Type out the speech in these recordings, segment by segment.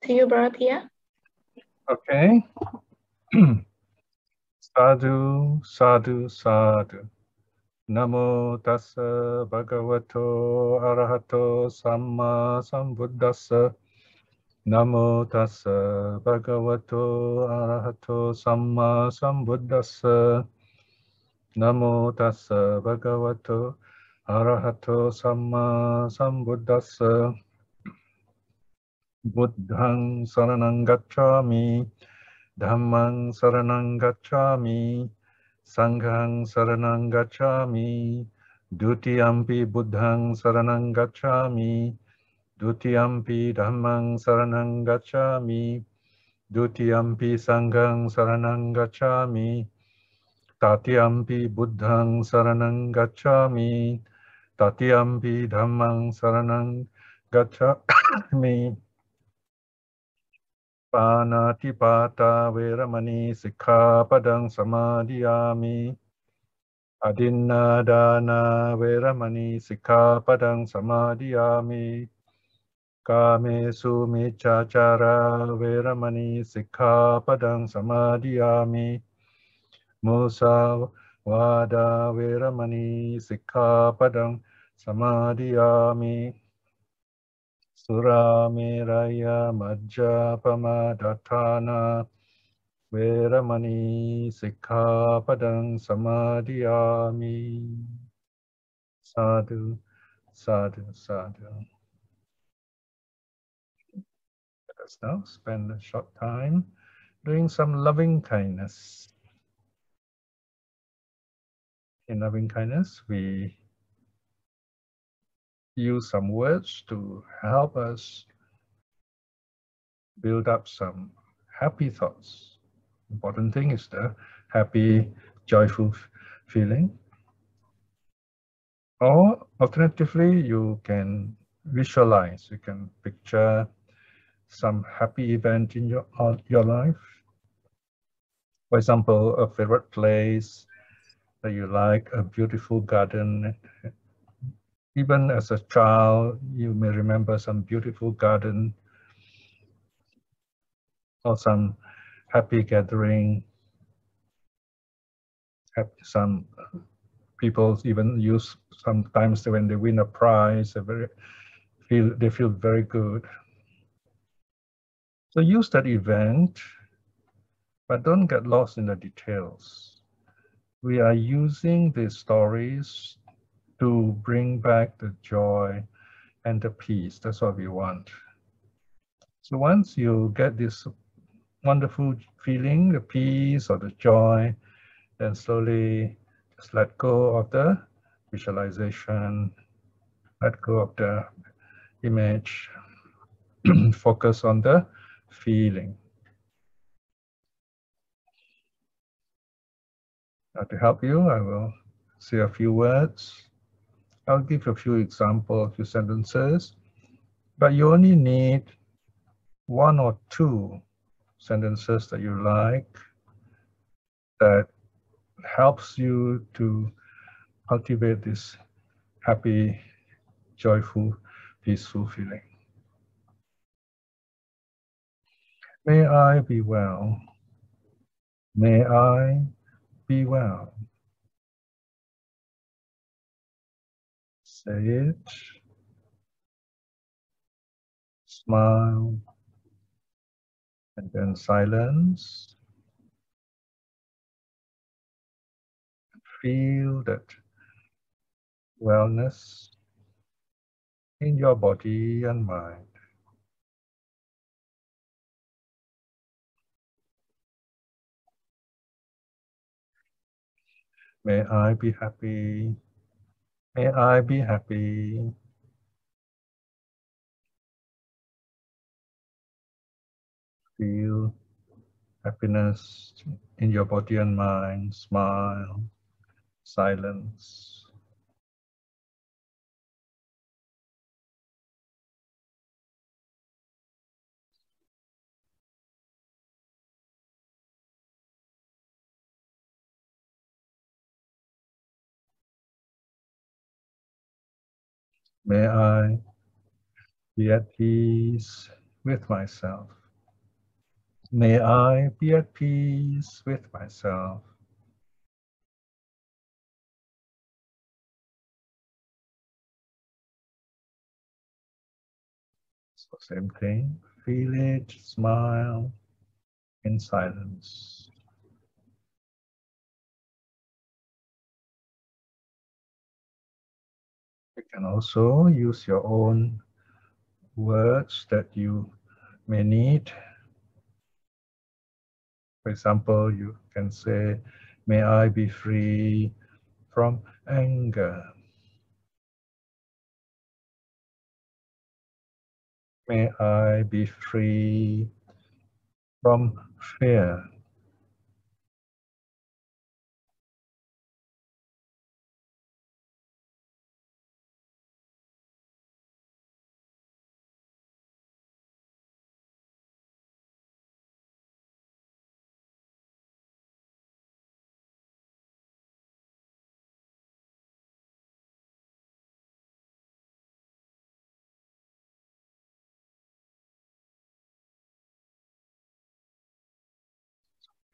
To you, Brother Piya. Okay. Sadhu, sadhu, sadhu. Namo tassa bhagavato arahato samma sambuddhassa. Namo tassa bhagavato arahato samma sambuddhassa. Namo tassa bhagavato arahato samma sambuddhassa. Buddhang saranang gacchami. Dhammang saranang gacchami. Sanghang saranang gacchami. Dutiyampi buddhang saranang gacchami. Dutiyampi dhammang saranang gacchami. Dutiyampi sanghang saranang gacchami. Tatiyampi buddhang saranang gacchami. Tatiyampi dhammang saranang gacchami. Panatipata veramani sikkhapadang samadhiyami. Adinnadana veramani sikkhapadang samadhiyami. Kamesu miccachara veramani sikkhapadang samadhiyami. Musavada veramani sikkhapadang samadhiyami. Surameraya majjapamadatthana veramani sikkhapadang samadhiyami. Sadhu, sadhu, sadhu. Let us now spend a short time doing some loving kindness. In loving kindness, we use some words to help us build up some happy thoughts. Important thing is the happy, joyful feeling. Or alternatively, you can visualize, you can picture some happy event in your life. For example, a favorite place that you like, a beautiful garden. Even as a child, you may remember some beautiful garden or some happy gathering. Some people even use sometimes when they win a prize, they feel very good. So use that event, but don't get lost in the details. We are using these stories to bring back the joy and the peace. That's what we want. So once you get this wonderful feeling, the peace or the joy, then slowly just let go of the visualization, let go of the image, focus on the feeling. Now to help you, I will say a few words. I'll give a few examples, a few sentences, but you only need one or two sentences that you like, that helps you to cultivate this happy, joyful, peaceful feeling. May I be well. May I be well. Say it. Smile. And then silence. Feel that wellness in your body and mind. May I be happy. May I be happy. Feel happiness in your body and mind. Smile. Silence. May I be at peace. with myself. May I be at peace with myself. So same thing, feel it, smile in silence. You can also use your own words that you may need. For example, you can say, may I be free from anger. May I be free from fear.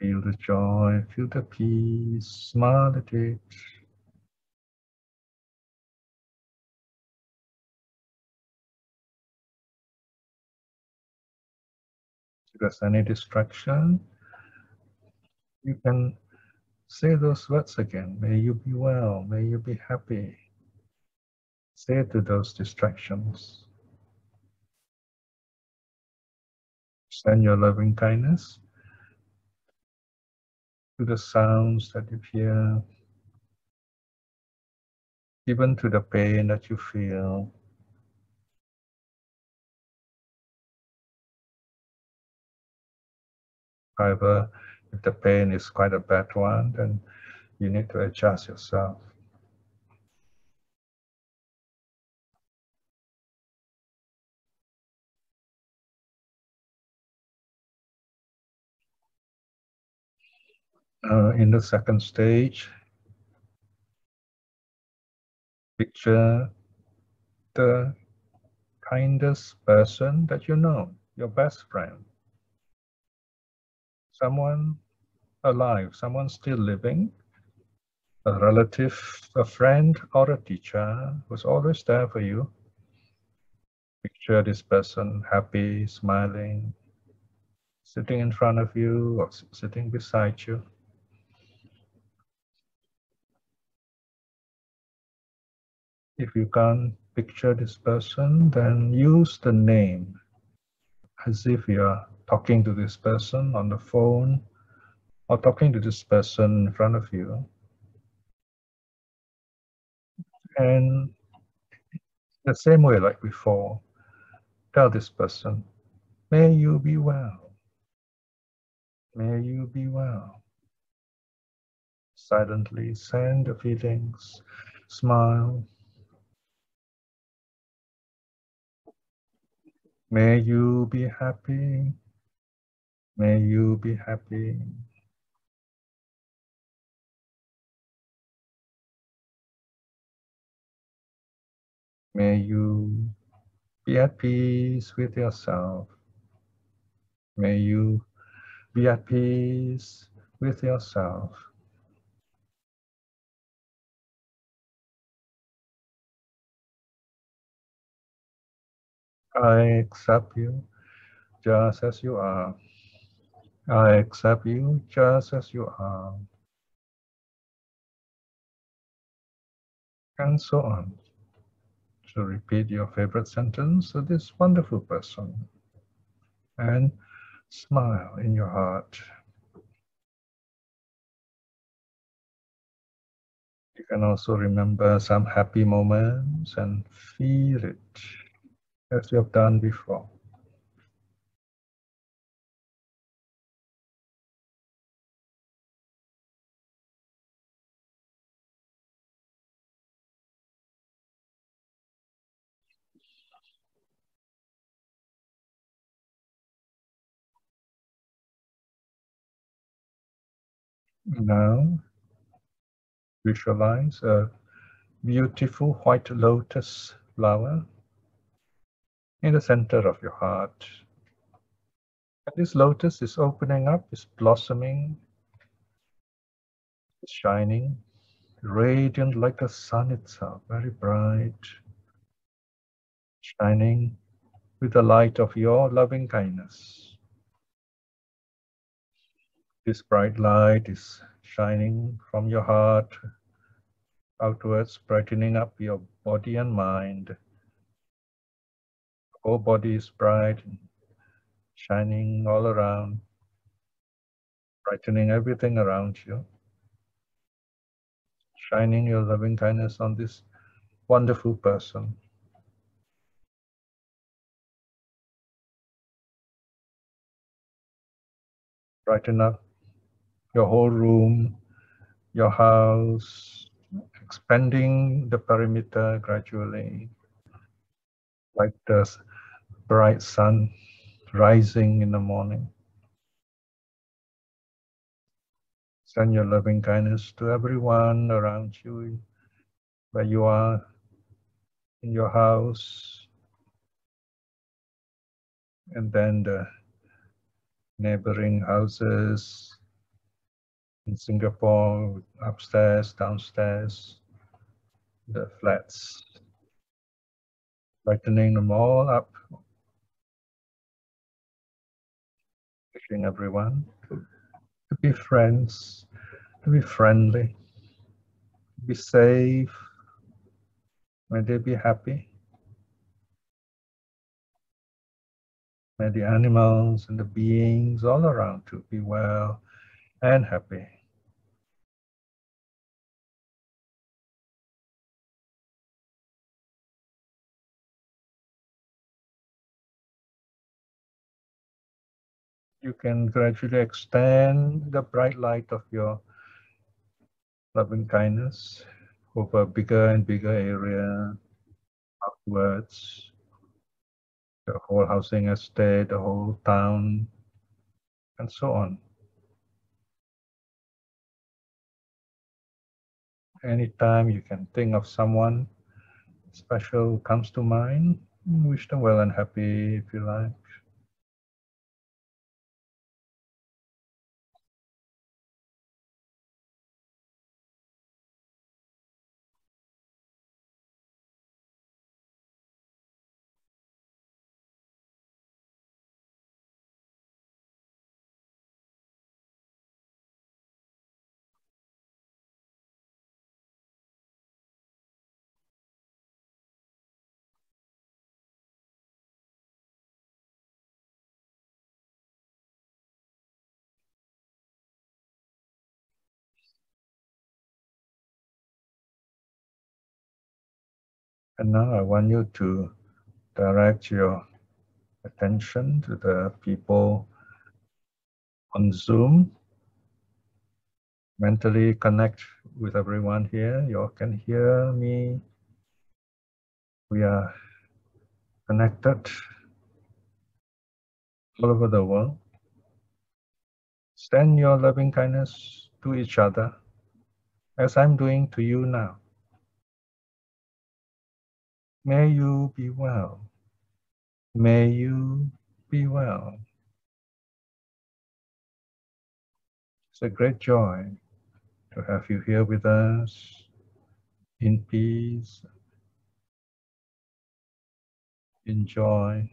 Feel the joy, feel the peace, smile at it. If there's any distraction, you can say those words again. May you be well, may you be happy. Say it to those distractions. Send your loving kindness to the sounds that you hear, even to the pain that you feel. However, if the pain is quite a bad one, then you need to adjust yourself. In the second stage, picture the kindest person that you know, your best friend, someone alive, someone still living, a relative, a friend, or a teacher who's always there for you. Picture this person happy, smiling, sitting in front of you or sitting beside you. If you can't picture this person, then use the name as if you're talking to this person on the phone or talking to this person in front of you. And the same way like before, tell this person, may you be well. May you be well. Silently send the feelings, smile. May you be happy. May you be happy. May you be at peace with yourself. May you be at peace with yourself. I accept you just as you are. I accept you just as you are. And so on. So repeat your favorite sentence to this wonderful person and smile in your heart. You can also remember some happy moments and feel it as you have done before. Now, visualize a beautiful white lotus flower in the center of your heart. This lotus is opening up, is blossoming, is shining, radiant like the sun itself, very bright, shining with the light of your loving kindness. This bright light is shining from your heart outwards, brightening up your body and mind. The whole body is bright, shining all around, brightening everything around you, shining your loving kindness on this wonderful person. Brighten up your whole room, your house, expanding the perimeter gradually, like the bright sun rising in the morning. Send your loving kindness to everyone around you, where you are, in your house, and then the neighboring houses in Singapore, upstairs, downstairs, the flats, brightening them all up, wishing everyone to be friends, to be friendly, to be safe. May they be happy. May the animals and the beings all around to be well and happy. You can gradually extend the bright light of your loving kindness over a bigger and bigger area outwards, the whole housing estate, the whole town, and so on. Anytime you can think of someone special comes to mind, wish them well and happy if you like. And now I want you to direct your attention to the people on Zoom. Mentally connect with everyone here. You all can hear me. We are connected all over the world. Send your loving kindness to each other as I'm doing to you now. May you be well. May you be well. It's a great joy to have you here with us in peace, in joy.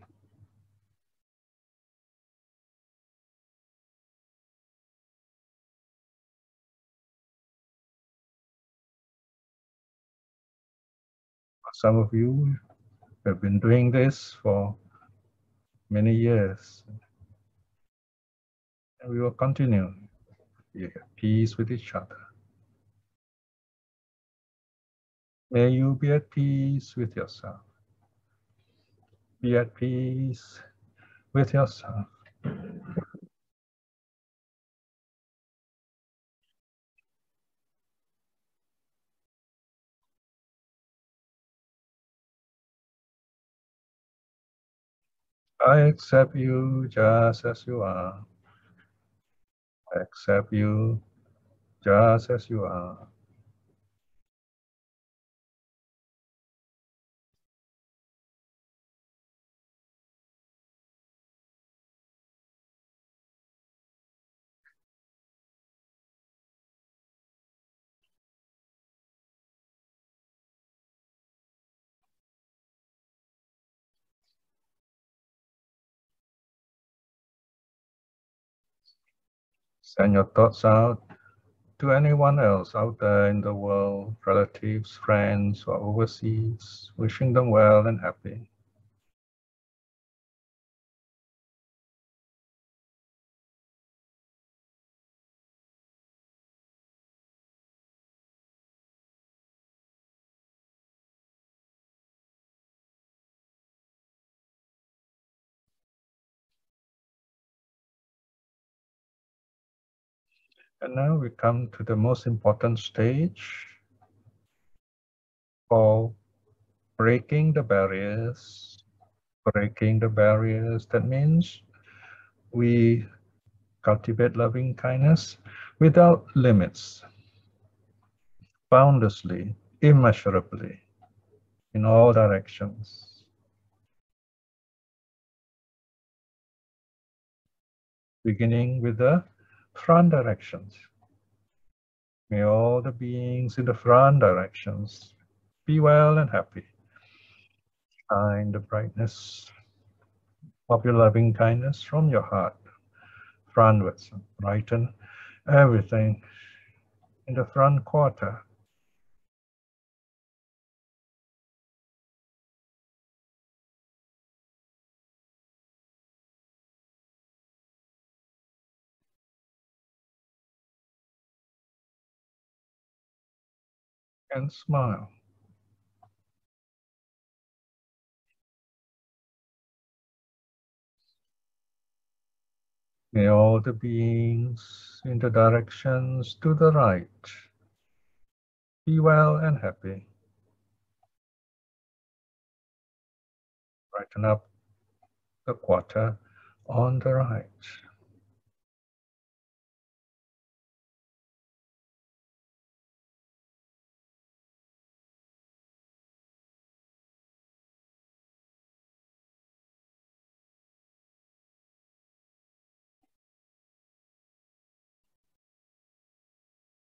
Some of you have been doing this for many years, and we will continue. Be at peace with each other. May you be at peace with yourself. Be at peace with yourself. I accept you just as you are. I accept you just as you are. Send your thoughts out to anyone else out there in the world, relatives, friends, or overseas, wishing them well and happy. And now we come to the most important stage called breaking the barriers. Breaking the barriers, that means we cultivate loving kindness without limits, boundlessly, immeasurably, in all directions. Beginning with the front directions. May all the beings in the front directions be well and happy. Shine the brightness of your loving kindness from your heart frontwards and brighten everything in the front quarter. And smile. May all the beings in the directions to the right be well and happy. Brighten up the quarter on the right.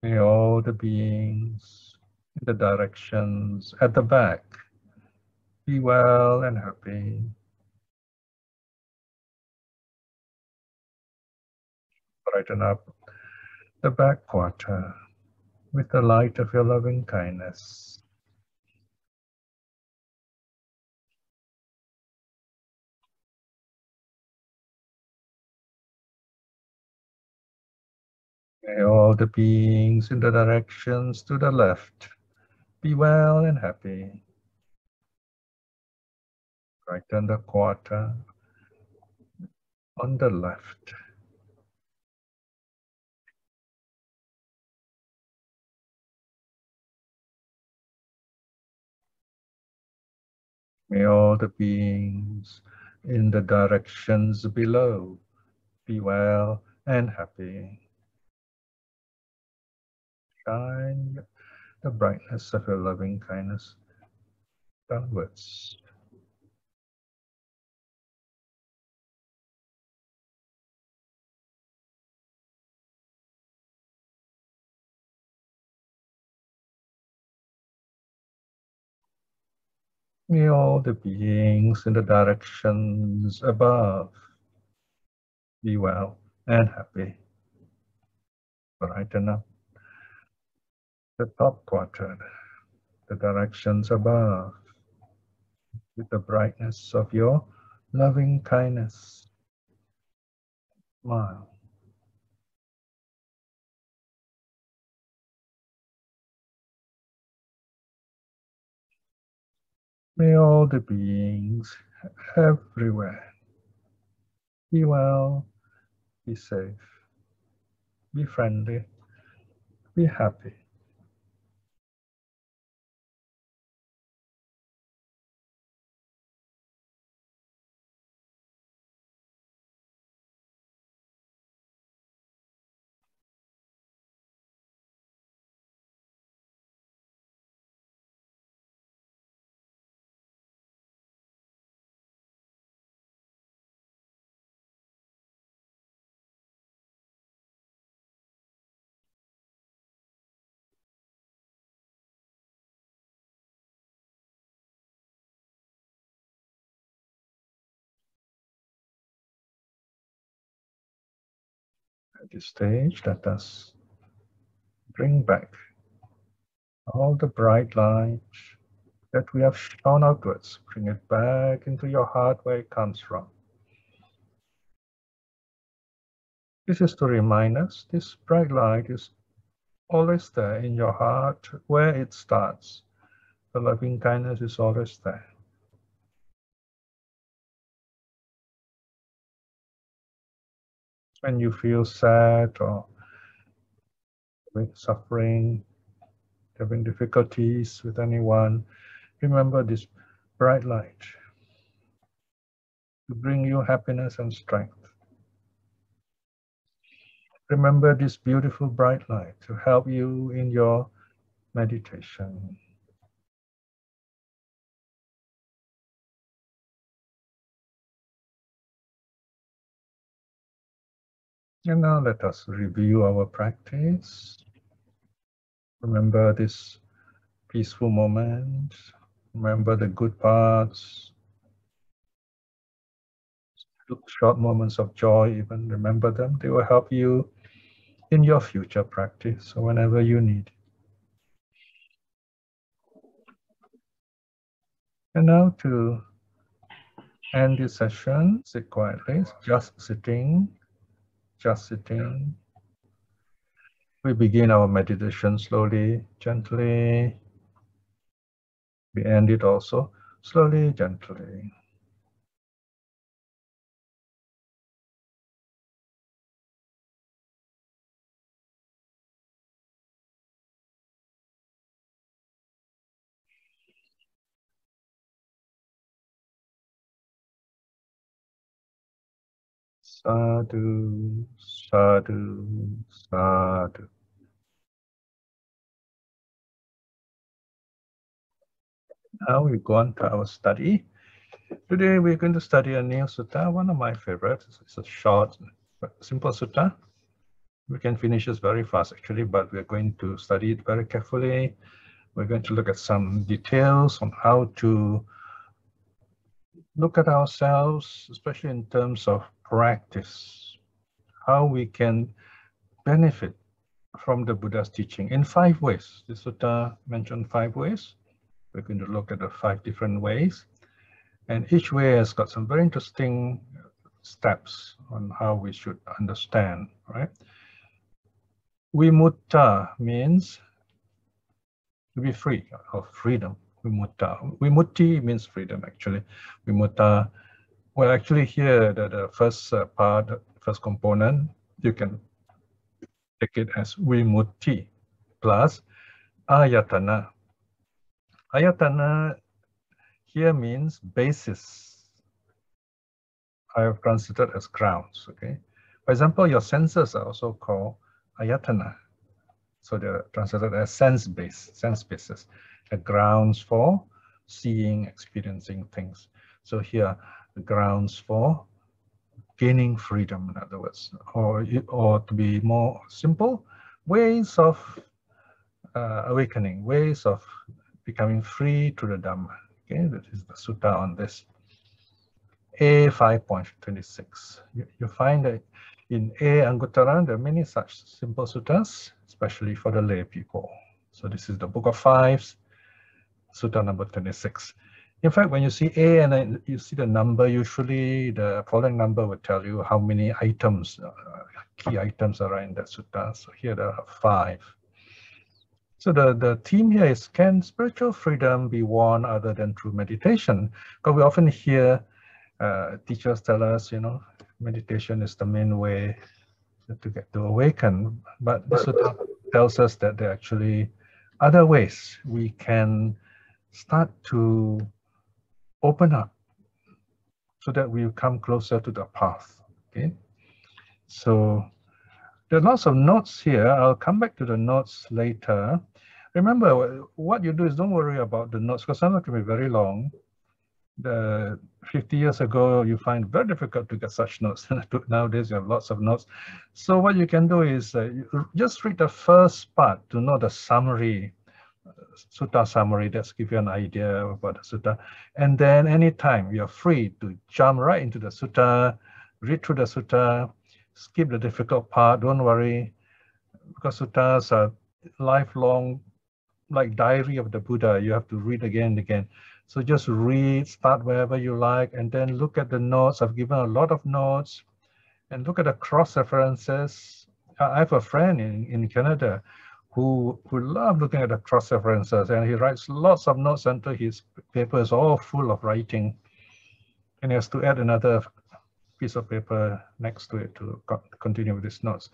May all the beings in the directions at the back be well and happy. Brighten up the back quarter with the light of your loving kindness. May all the beings in the directions to the left be well and happy. Brighten the quarter on the left. May all the beings in the directions below be well and happy. Shine the brightness of your loving kindness downwards. May all the beings in the directions above be well and happy. Brighten up the top quadrant, the directions above, with the brightness of your loving kindness. Smile. May all the beings everywhere be well, be safe, be friendly, be happy. At this stage, let us bring back all the bright light that we have shone outwards. Bring it back into your heart where it comes from. This is to remind us this bright light is always there in your heart where it starts. The loving kindness is always there. When you feel sad or suffering, having difficulties with anyone, remember this bright light to bring you happiness and strength. Remember this beautiful bright light to help you in your meditation. And now let us review our practice. Remember this peaceful moment. Remember the good parts. Short moments of joy, even remember them. They will help you in your future practice or whenever you need. And now to end this session, sit quietly, just sitting, just sitting. We begin our meditation slowly, gently. We end it also slowly, gently. Sadhu, sadhu, sadhu. Now we go on to our study. Today we're going to study a new sutta, one of my favorites. It's a short, simple sutta. We can finish this very fast actually, but we're going to study it very carefully. We're going to look at some details on how to look at ourselves, especially in terms of practice, how we can benefit from the Buddha's teaching in 5 ways. The sutta mentioned 5 ways. We're going to look at the 5 different ways. And each way has got some very interesting steps on how we should understand, right? Vimutta means to be free, or freedom. Vimutta. Vimutti means freedom, actually. Vimutta, well, actually here, the first part, first component, you can take it as vimutti plus ayatana. Ayatana here means basis. I have translated as grounds, okay? For example, your senses are also called ayatana. So they're translated as sense bases, the grounds for seeing, experiencing things. So here, the grounds for gaining freedom, in other words, or to be more simple, ways of awakening, ways of becoming free through the Dhamma. Okay, that is the sutta on this. A 5.26. You find that in A Anguttara, there are many such simple suttas, especially for the lay people. So this is the Book of Fives, Sutta number 26. In fact, when you see A and then you see the number, usually the following number will tell you how many items, key items are in that sutta. So here there are 5. So the theme here is, can spiritual freedom be won other than through meditation? Because we often hear teachers tell us, you know, meditation is the main way to get to awaken. But this sutta tells us that there are actually other ways we can start to open up so that we come closer to the path. Okay, so there are lots of notes here. I'll come back to the notes later. Remember, what you do is don't worry about the notes, because some of them can be very long. 50 years ago, you find it very difficult to get such notes. Nowadays, you have lots of notes. So what you can do is just read the first part to know the summary, sutta summary. That's give you an idea about the sutta. And then anytime you're free to jump right into the sutta, read through the sutta, skip the difficult part, don't worry, because suttas are lifelong, like diary of the Buddha. You have to read again and again. So just read, start wherever you like, and then look at the notes. I've given a lot of notes, and look at the cross-references. I have a friend in Canada who loves looking at the cross-references, and he writes lots of notes until his paper is all full of writing, and he has to add another piece of paper next to it to continue with his notes.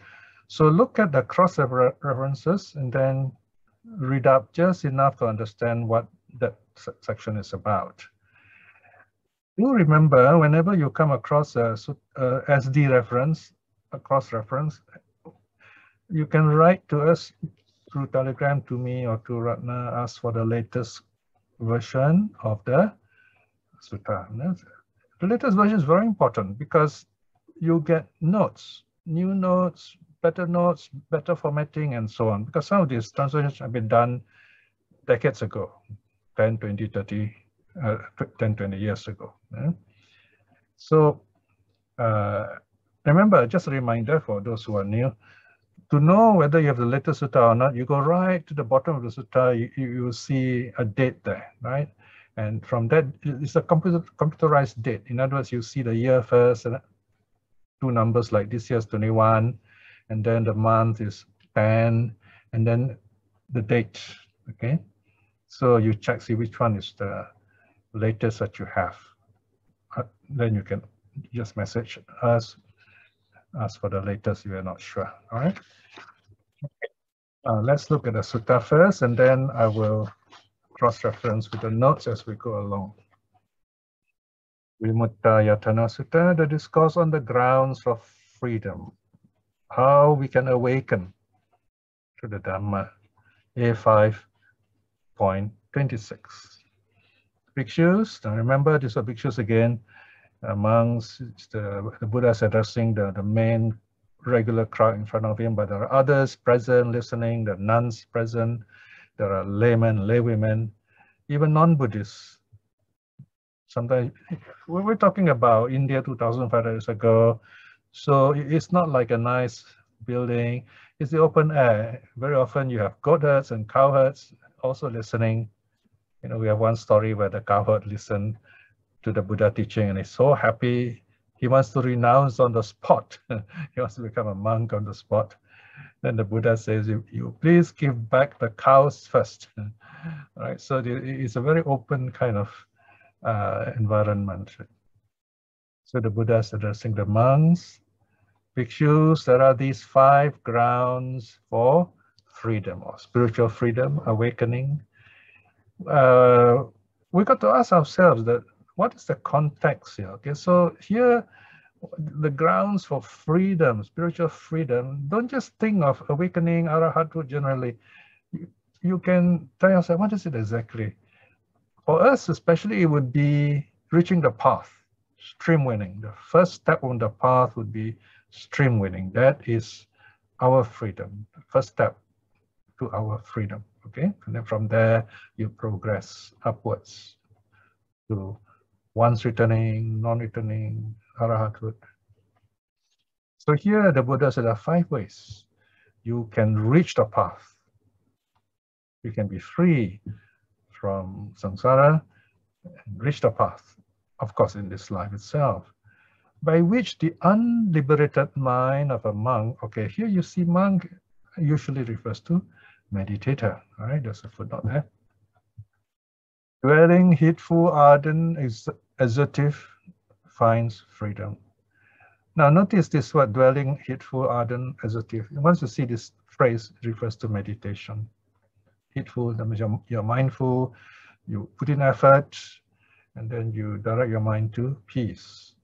So look at the cross-references and then read up just enough to understand what that section is about. Do remember, whenever you come across a SD reference, a cross-reference, you can write to us through Telegram to me or to Ratna, ask for the latest version of the sutta. The latest version is very important because you get notes, new notes, better formatting, and so on. Because some of these translations have been done decades ago, 10, 20, 30, 10, 20 years ago. So remember, just a reminder for those who are new, to know whether you have the latest sutta or not, you go right to the bottom of the sutta, you will see a date there, right? And from that, it's a computerized date. In other words, you see the year first, and two numbers like this year's 21, and then the month is 10, and then the date, okay? So you check, see which one is the latest that you have. Then you can just message us, ask for the latest, you are not sure, all right? Let's look at the sutta first, and then I will cross-reference with the notes as we go along. Vimuttayatana Sutta, the discourse on the grounds of freedom, how we can awaken to the Dhamma, A5.26. Bhikshus, now remember these are bhikshus again, monks, the Buddha is addressing the main regular crowd in front of him, but there are others present, listening, the nuns present, there are laymen, laywomen, even non-Buddhists. Sometimes we're talking about India 2,500 years ago, so it's not like a nice building, it's the open air. Very often you have goat herds and cow herds also listening. You know, we have one story where the cow herd listened to the Buddha teaching and is so happy, he wants to renounce on the spot. He wants to become a monk on the spot. Then the Buddha says, you please give back the cows first. All right, so it's a very open kind of environment. So the Buddha is addressing the monks, bhikshus. There are these 5 grounds for freedom or spiritual freedom, awakening. We got to ask ourselves that what is the context here? Okay, so here the grounds for freedom, spiritual freedom. Don't just think of awakening, arahathood generally. You can tell yourself, what is it exactly? For us, especially, it would be reaching the path, stream winning. The first step on the path would be stream winning. That is our freedom, the first step to our freedom, okay? And then from there, you progress upwards to once returning, non-returning, arahathood. So here, the Buddha said there are 5 ways you can reach the path. You can be free from samsara and reach the path, of course, in this life itself, by which the unliberated mind of a monk, okay, here you see monk usually refers to meditator, all right, there's a footnote there. Dwelling, heedful, ardent, assertive, finds freedom. Now notice this word, dwelling, heedful, ardent, assertive. Once you see this phrase, it refers to meditation. Heedful, that means you're mindful, you put in effort, and then you direct your mind to peace.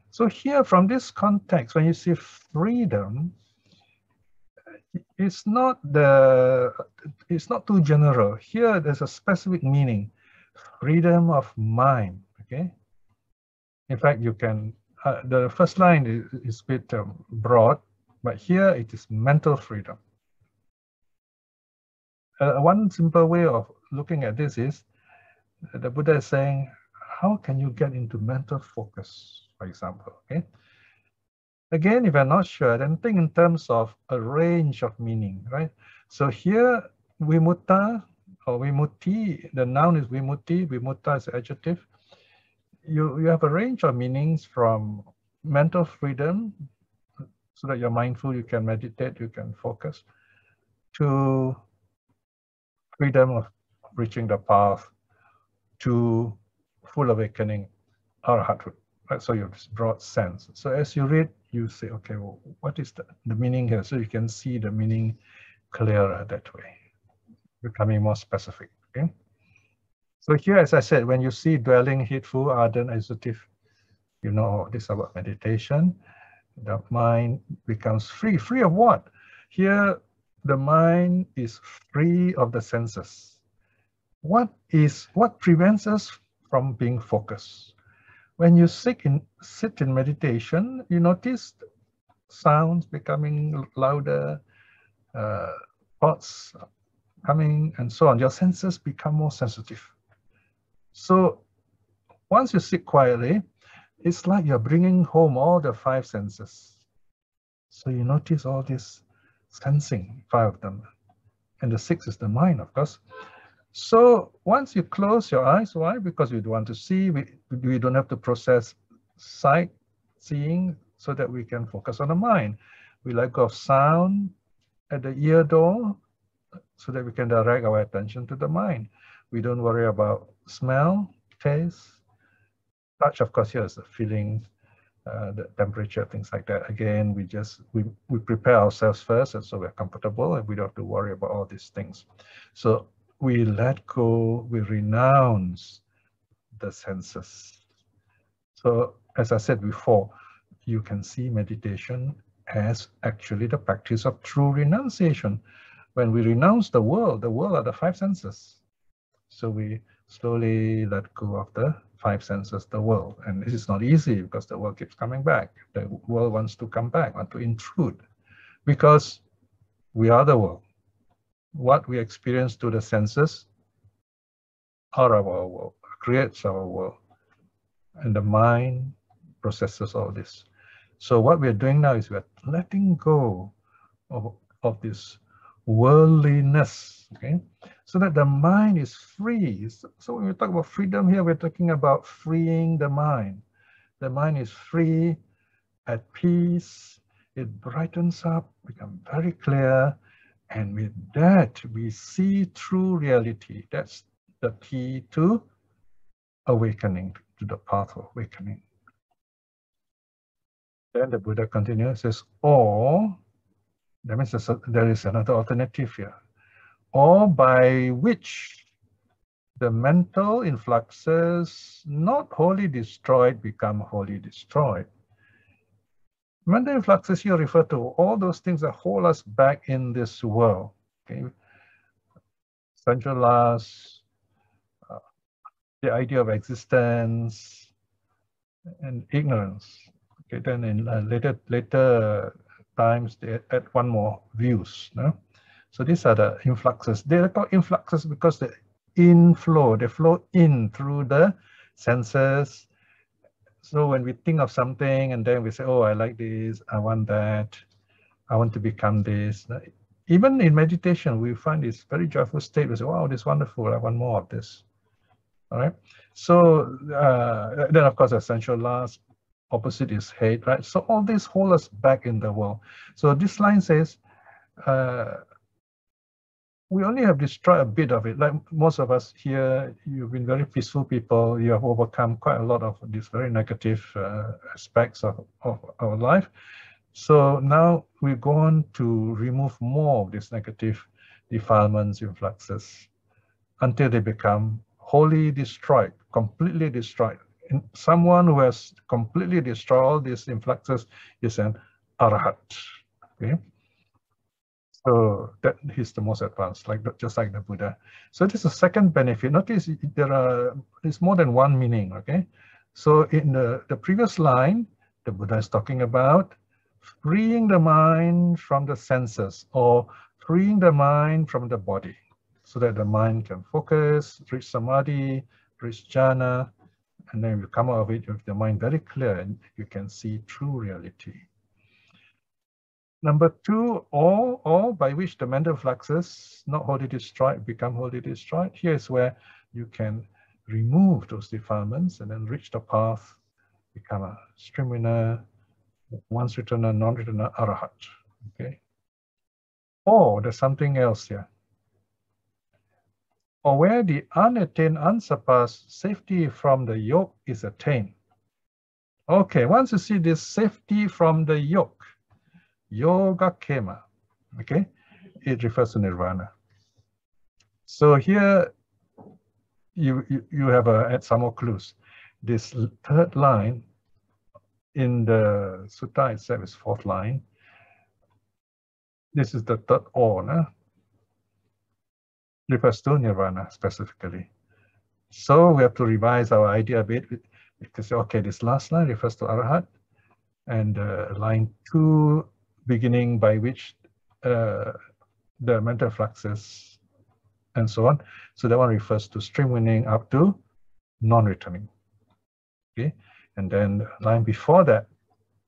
So here, from this context, when you see freedom, it's not too general. Here, there's a specific meaning, freedom of mind, okay? In fact, you can, the first line is a bit broad, but here it is mental freedom. One simple way of looking at this is, the Buddha is saying, how can you get into mental focus, for example, okay? Again, if you're not sure, then think in terms of a range of meaning, right? So here, vimutta or vimutti, the noun is vimutti, vimutta is the adjective. You have a range of meanings from mental freedom, so that you're mindful, you can meditate, you can focus, to freedom of reaching the path, to full awakening, arahathood. Right? So you have this broad sense. So as you read, you say, okay, well, what is the meaning here? So you can see the meaning clearer that way, becoming more specific. Okay. So here, as I said, when you see dwelling, heedful, ardent, executive, you know this is about meditation. The mind becomes free. Free of what? Here, the mind is free of the senses. What prevents us from being focused? When you sit in meditation, you notice sounds becoming louder, thoughts coming, and so on. Your senses become more sensitive. So once you sit quietly, it's like you're bringing home all the five senses. So you notice all this sensing, five of them. And the sixth is the mind, of course. So once you close your eyes, why? Because you don't want to see, we don't have to process sight, seeing, so that we can focus on the mind. We let go of sound at the ear door, so that we can direct our attention to the mind. We don't worry about smell, taste, touch, of course, here is the feeling, the temperature, things like that. Again, we prepare ourselves first, and so we're comfortable, and we don't have to worry about all these things. So we let go, we renounce the senses. So as I said before, you can see meditation as actually the practice of true renunciation. When we renounce the world are the five senses. So we slowly let go of the five senses, the world. And this is not easy because the world keeps coming back. The world wants to come back, want to intrude, because we are the world. What we experience through the senses are our world, creates our world. And the mind processes all this. So what we're doing now is we're letting go of this worldliness, okay? So that the mind is free. So when we talk about freedom here, we're talking about freeing the mind. The mind is free, at peace, it brightens up, becomes very clear, and with that, we see true reality. That's the key to awakening, to the path of awakening. Then the Buddha continues, says, or, that means there is another alternative here, or by which the mental influxes, not wholly destroyed, become wholly destroyed. Mental influxes here refer to all those things that hold us back in this world. Okay? Central lust, the idea of existence, and ignorance. Okay, then in later times, they add one more, views. No? So these are the influxes. They are called influxes because they flow in through the senses. So when we think of something and then we say, oh, I like this, I want that, I want to become this. Even in meditation, we find this very joyful state. We say, wow, this is wonderful, I want more of this. All right. So then, of course, essential lust, opposite is hate, right? So all this hold us back in the world. So this line says, we only have destroyed a bit of it. Like most of us here, you've been very peaceful people. You have overcome quite a lot of these very negative aspects of our life. So now we go on to remove more of these negative defilements, influxes, until they become wholly destroyed, completely destroyed. And someone who has completely destroyed all these influxes is an arahat. Okay. So that he's the most advanced, just like the Buddha. So this is a second benefit. Notice there's more than one meaning, okay? So in the previous line, the Buddha is talking about freeing the mind from the senses, or freeing the mind from the body, so that the mind can focus, reach samadhi, reach jhana, and then you come out of it with the mind very clear and you can see true reality. Number two, or by which the mental fluxes, not wholly destroyed, become wholly destroyed. Here is where you can remove those defilements and then reach the path, become a stream winner, once returner, non-returner, arahat. Okay. Or there's something else here. Or where the unattained, unsurpassed safety from the yoke is attained. Okay, once you see this safety from the yoke, yoga kema, okay, it refers to nirvana. So here you have add some more clues. This third line in the sutta itself is fourth line. This is the third or, refers to nirvana specifically. So we have to revise our idea a bit because, okay, this last line refers to arahat, and line 2 beginning by which the mental fluxes and so on. So that one refers to stream winning up to non-returning. Okay, and then the line before that,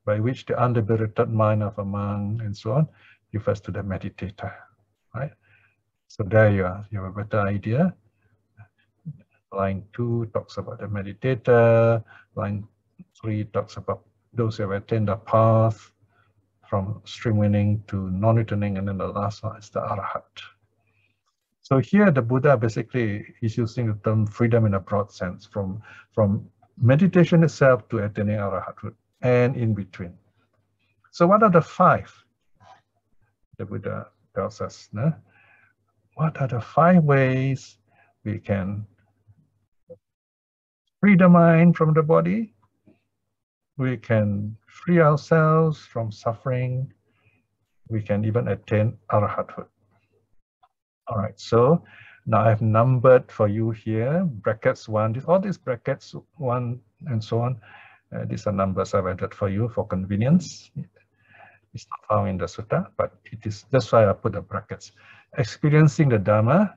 by which the underberated mind of a monk and so on, refers to the meditator, right? So there you are, you have a better idea. Line 2 talks about the meditator, line 3 talks about those who have attained the path from stream winning to non-returning, and then the last one is the arahat. So here the Buddha basically is using the term freedom in a broad sense, from meditation itself to attaining arahathood and in between. So what are the 5? The Buddha tells us, no? What are the 5 ways we can free the mind from the body? We can free ourselves from suffering. We can even attain arahathood. All right, so now I've numbered for you here, brackets 1, all these brackets 1 and so on. These are numbers I've added for you for convenience. It's not found in the sutta, but it is, that's why I put the brackets. Experiencing the Dhamma,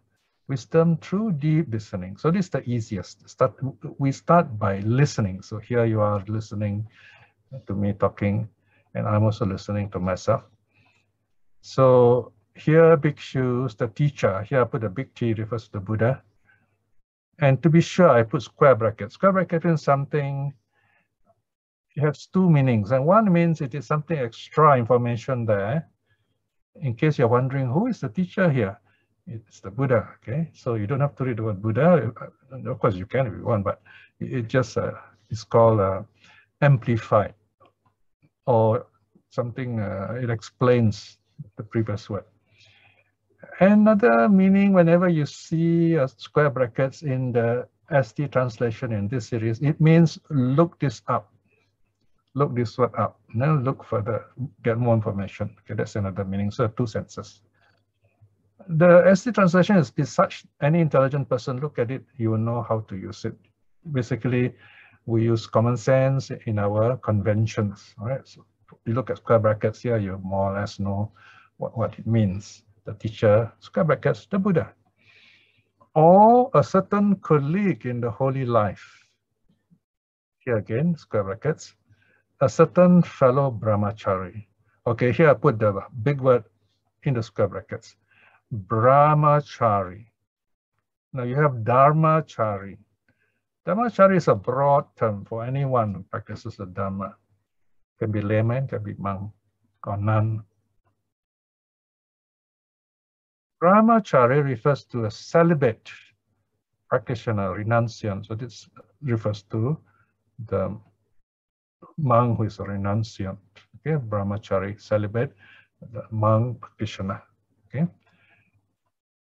wisdom through deep listening. So this is the easiest. We start by listening. So here you are listening to me talking, and I'm also listening to myself. So here, bhikshus, the teacher, here I put a big T, refers to the Buddha. And to be sure, I put square brackets. Square bracket is something, it has 2 meanings. And one means it is something extra information there. In case you're wondering, who is the teacher here? It's the Buddha, okay? So you don't have to read the word Buddha. Of course, you can if you want, but it just is called amplified, or something, it explains the previous word. Another meaning, whenever you see square brackets in the ST translation in this series, it means look this up. Look this word up. Now look further, get more information. Okay, that's another meaning. So 2 senses. The ST translation is such any intelligent person look at it, you will know how to use it. Basically, we use common sense in our conventions. All right. So you look at square brackets here, you more or less know what it means. The teacher, square brackets, the Buddha. Or a certain colleague in the holy life. Here again, square brackets. A certain fellow brahmachari. Okay, here I put the big word in the square brackets. Brahmachari. Now you have dharmachari. Dharmachari is a broad term for anyone who practices the Dharma. Can be layman, can be monk, or nun. Brahmachari refers to a celibate practitioner, renunciant. So this refers to the monk who is a renunciant. Okay, brahmachari, celibate, the monk practitioner. Okay.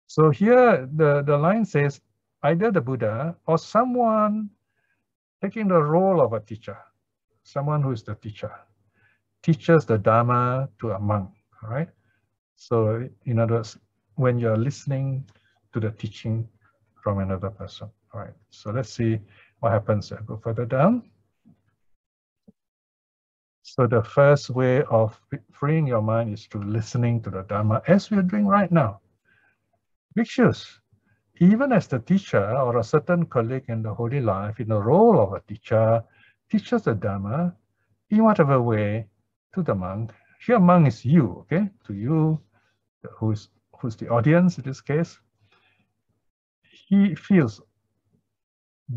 So here the line says either the Buddha or someone taking the role of a teacher, someone who is the teacher, teaches the Dharma to a monk. All right. So in other words, when you're listening to the teaching from another person. All right, so let's see what happens. Go further down. So the first way of freeing your mind is through listening to the Dharma, as we're doing right now. Bhikshus, even as the teacher or a certain colleague in the holy life, in the role of a teacher, teaches the Dharma in whatever way to the monk, here Mang is you, okay? To you, who's the audience in this case, he feels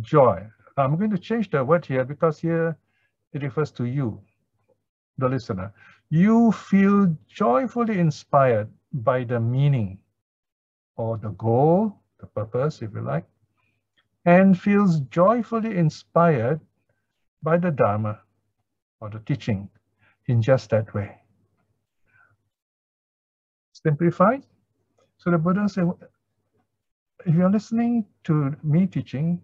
joy. I'm going to change the word here because here it refers to you, the listener. You feel joyfully inspired by the meaning or the goal, the purpose, if you like, and feels joyfully inspired by the Dharma or the teaching in just that way. Simplified. So the Buddha said, if you're listening to me teaching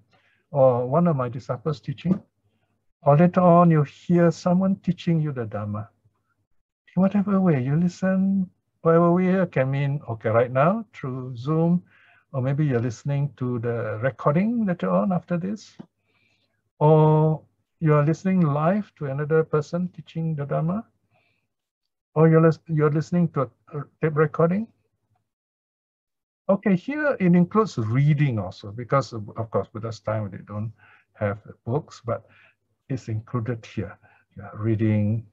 or one of my disciples teaching, or later on you hear someone teaching you the Dharma, in whatever way you listen, whatever way can mean, okay, right now through Zoom, or maybe you're listening to the recording later on after this, or you're listening live to another person teaching the Dharma, or you're listening to a tape recording. Okay, here it includes reading also, because of course, Buddha's time they don't have books, but it's included here. Yeah, reading,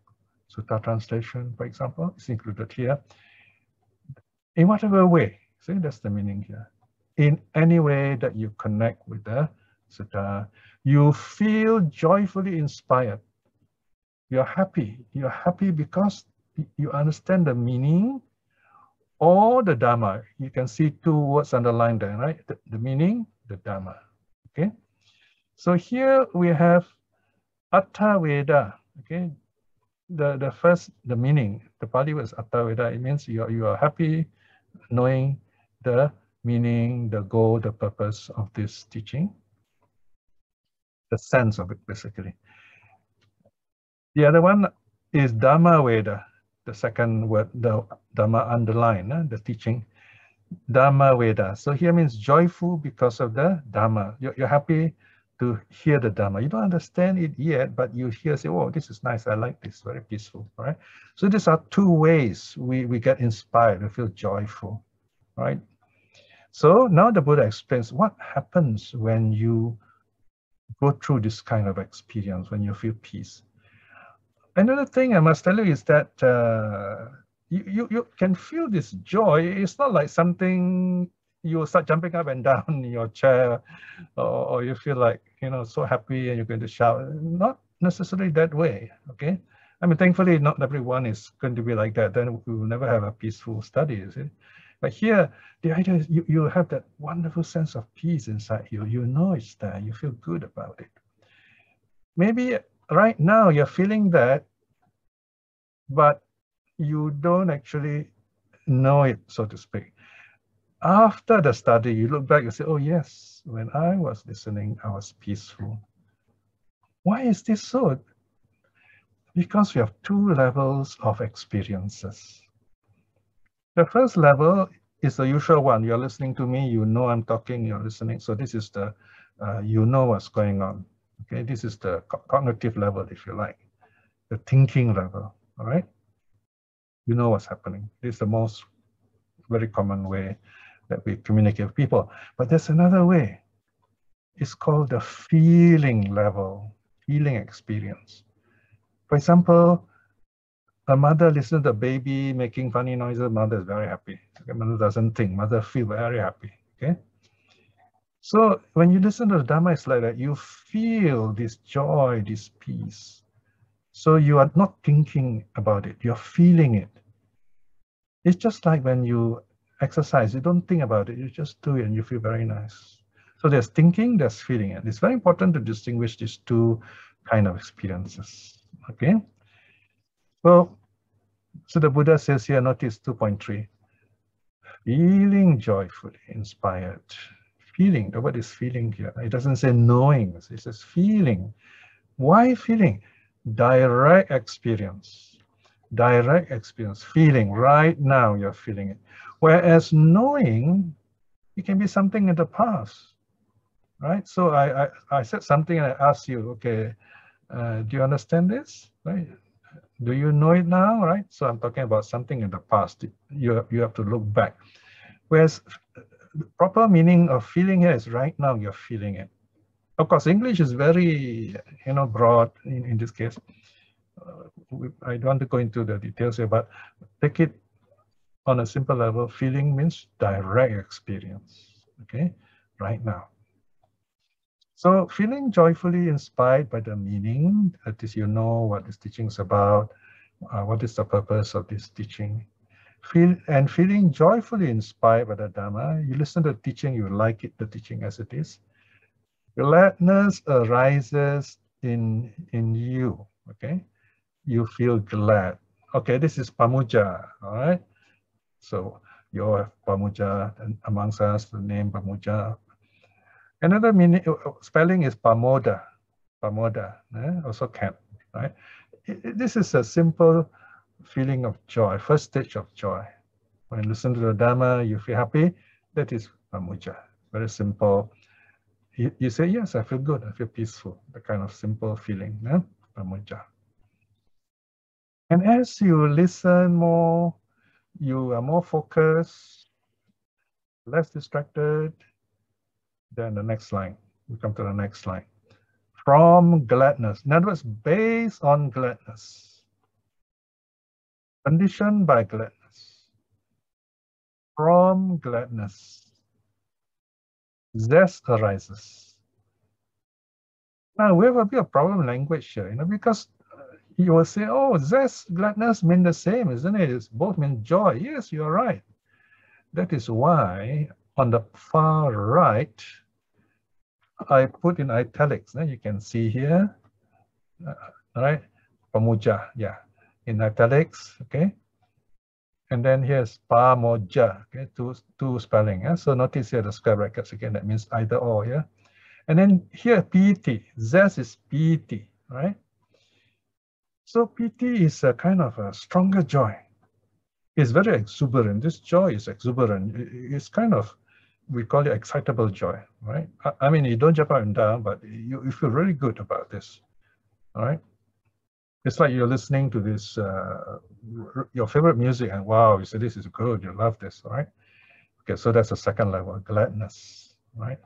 Sutta translation, for example, is included here. In whatever way, see, that's the meaning here. In any way that you connect with the Sutta, you feel joyfully inspired. You're happy. You're happy because you understand the meaning or the Dharma. You can see two words underlined there, right? The meaning, the Dharma. Okay. So here we have Atta Veda. Okay. The meaning, the Pali word is Atta Veda. It means you are happy knowing the meaning, the goal, the purpose of this teaching, the sense of it, basically. The other one is Dhamma Veda, the second word, the Dhamma underline, the teaching, Dhamma Veda. So here means joyful because of the Dhamma. You're happy to hear the Dhamma. You don't understand it yet, but you hear, say, oh, this is nice, I like this, very peaceful, right? So these are two ways we get inspired, we feel joyful, right? So now the Buddha explains what happens when you go through this kind of experience, when you feel peace. Another thing I must tell you is that you can feel this joy. It's not like something you start jumping up and down in your chair, or you feel like, you know, so happy and you're going to shout. Not necessarily that way, okay? I mean, thankfully, not everyone is going to be like that. Then we will never have a peaceful study, you see? But here, the idea is you have that wonderful sense of peace inside you. You know it's there. You feel good about it. Maybe right now you're feeling that, but you don't actually know it, so to speak. After the study, you look back and say, oh yes, when I was listening, I was peaceful. Why is this so? Because we have two levels of experiences. The first level is the usual one. You're listening to me, you know I'm talking, you're listening. So this is the, you know what's going on. Okay, this is the cognitive level, if you like, the thinking level, all right? You know what's happening. This is the most very common way that we communicate with people. But there's another way. It's called the feeling level, feeling experience. For example, a mother listens to the baby making funny noises, mother is very happy. Okay, mother doesn't think, mother feels very happy, okay? So when you listen to the Dhamma, it's like that. You feel this joy, this peace. So you are not thinking about it, you're feeling it. It's just like when you exercise, you don't think about it, you just do it and you feel very nice. So there's thinking, there's feeling it. It's very important to distinguish these two kind of experiences, okay? Well, so the Buddha says here, notice 2.3, feeling joyfully inspired. Feeling, the word is feeling here. It doesn't say knowing, it says feeling. Why feeling? Direct experience. Direct experience, feeling, right now you're feeling it. Whereas knowing, it can be something in the past, right? So I said something and I asked you, okay, do you understand this, right? Do you know it now, right? So I'm talking about something in the past. You have to look back. Whereas the proper meaning of feeling here is right now you're feeling it. Of course, English is very, broad in this case. I don't want to go into the details here, but take it on a simple level. Feeling means direct experience, okay, right now. So feeling joyfully inspired by the meaning, that is, you know what this teaching is about, what is the purpose of this teaching. Feeling joyfully inspired by the Dhamma, you listen to the teaching, you like it, the teaching as it is. Gladness arises in you, okay? You feel glad. Okay, this is Pamuja, all right? So you all have Pamuja, and amongst us, the name Pamuja. Another meaning, spelling is Pamoda, also can, right? This is a simple feeling of joy, first stage of joy. When you listen to the Dhamma, you feel happy, that is Pamuja, very simple. You say, yes, I feel good, I feel peaceful, the kind of simple feeling, Pamuja. And as you listen more, you are more focused, less distracted. Then the next line, we come to the next line. From gladness, in other words, based on gladness, conditioned by gladness, from gladness, zest arises. Now we have a bit of problem language here, because you will say, oh, zest, gladness mean the same, isn't it? It's both mean joy. Yes, you are right. That is why on the far right, I put in italics. You can see here, all right, Pamuja, yeah, in italics, okay. And then here's Pamoja, okay, two spelling. So notice here the square brackets again. That means either or, yeah. And then here piti, zest is piti, right? So piti is a kind of a stronger joy. It's very exuberant. This joy is exuberant. It's kind of, we call it excitable joy, right? I mean, you don't jump up and down, but you feel really good about this, all right? It's like you're listening to this, your favorite music, and wow, you say this is good, you love this, all right? Okay, so that's the second level, gladness, right?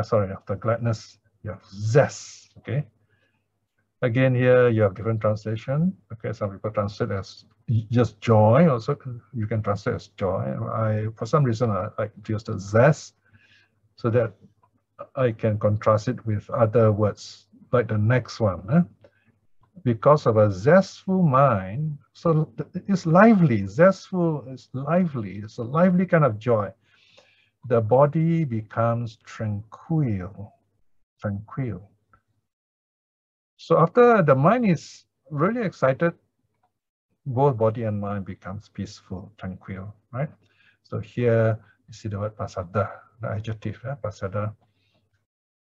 Sorry, after gladness, you have zest, okay? Again, here you have different translation. Okay, some people translate as just joy. Also, you can translate as joy. For some reason, I like to use the zest so that I can contrast it with other words, like the next one. Because of a zestful mind, so it's lively, zestful is lively. It's a lively kind of joy. The body becomes tranquil. So after the mind is really excited, both body and mind becomes peaceful, tranquil, right? So here you see the word pasada, the adjective, pasada,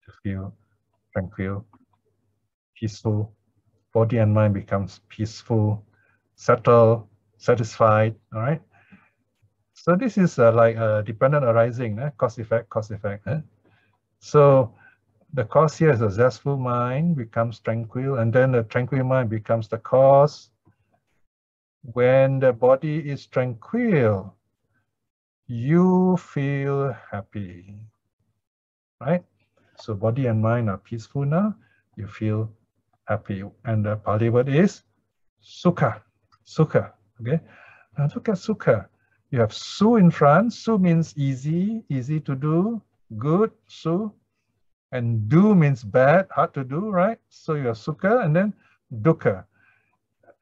to feel tranquil, peaceful. Body and mind becomes peaceful, settled, satisfied, all right? So this is like a dependent arising, cause effect. So the cause here is a zestful mind becomes tranquil, and then the tranquil mind becomes the cause. When the body is tranquil, you feel happy, right? So body and mind are peaceful now, you feel happy. And the Pali word is sukha, okay? Now look at sukha. You have su in front. Su means easy to do, good, su. And do means bad, hard to do, right? So you have sukha, and then dukkha.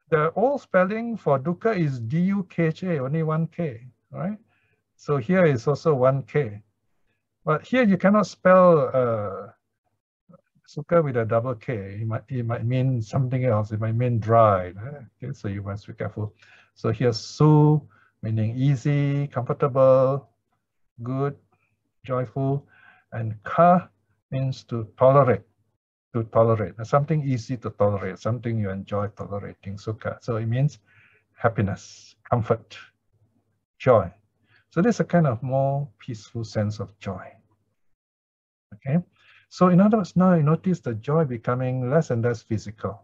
The old spelling for dukkha is D-U-K-H-A, only one K, right? So here is also one K. But here you cannot spell sukha with a double K. It might mean something else. It might mean dry. Okay, so you must be careful. So here's su, meaning easy, comfortable, good, joyful. And ka means to tolerate. Something easy to tolerate, something you enjoy tolerating, sukha. So it means happiness, comfort, joy. So there's a kind of more peaceful sense of joy. Okay, so in other words, now you notice the joy becoming less and less physical,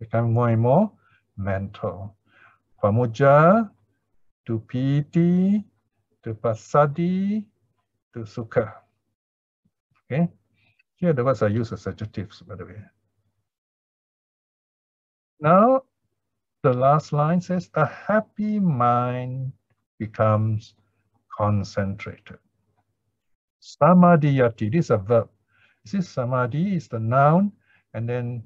becoming more and more mental. Pamuja to piti to pasadi to sukha. Okay, here the words are used as adjectives, by the way. Now, the last line says, a happy mind becomes concentrated. Samadhiyati, this is a verb. This is samadhi is the noun, and then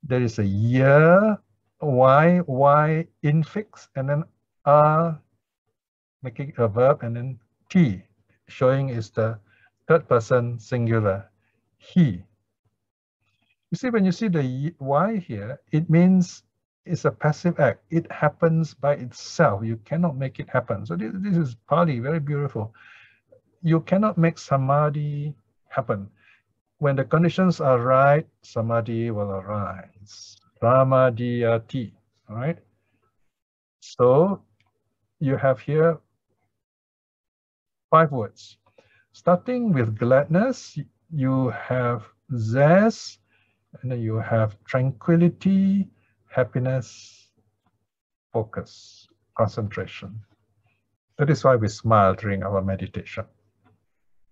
there is a year, y infix, and then making a verb, and then t, showing is the third person singular, he. You see, when you see the y here, it means it's a passive act. It happens by itself. You cannot make it happen. So this is Pali, very beautiful. You cannot make samadhi happen. When the conditions are right, samadhi will arise. Samadhiyati, all right? So you have here 5 words. Starting with gladness, you have zest, and then you have tranquility, happiness, focus, concentration. That is why we smile during our meditation,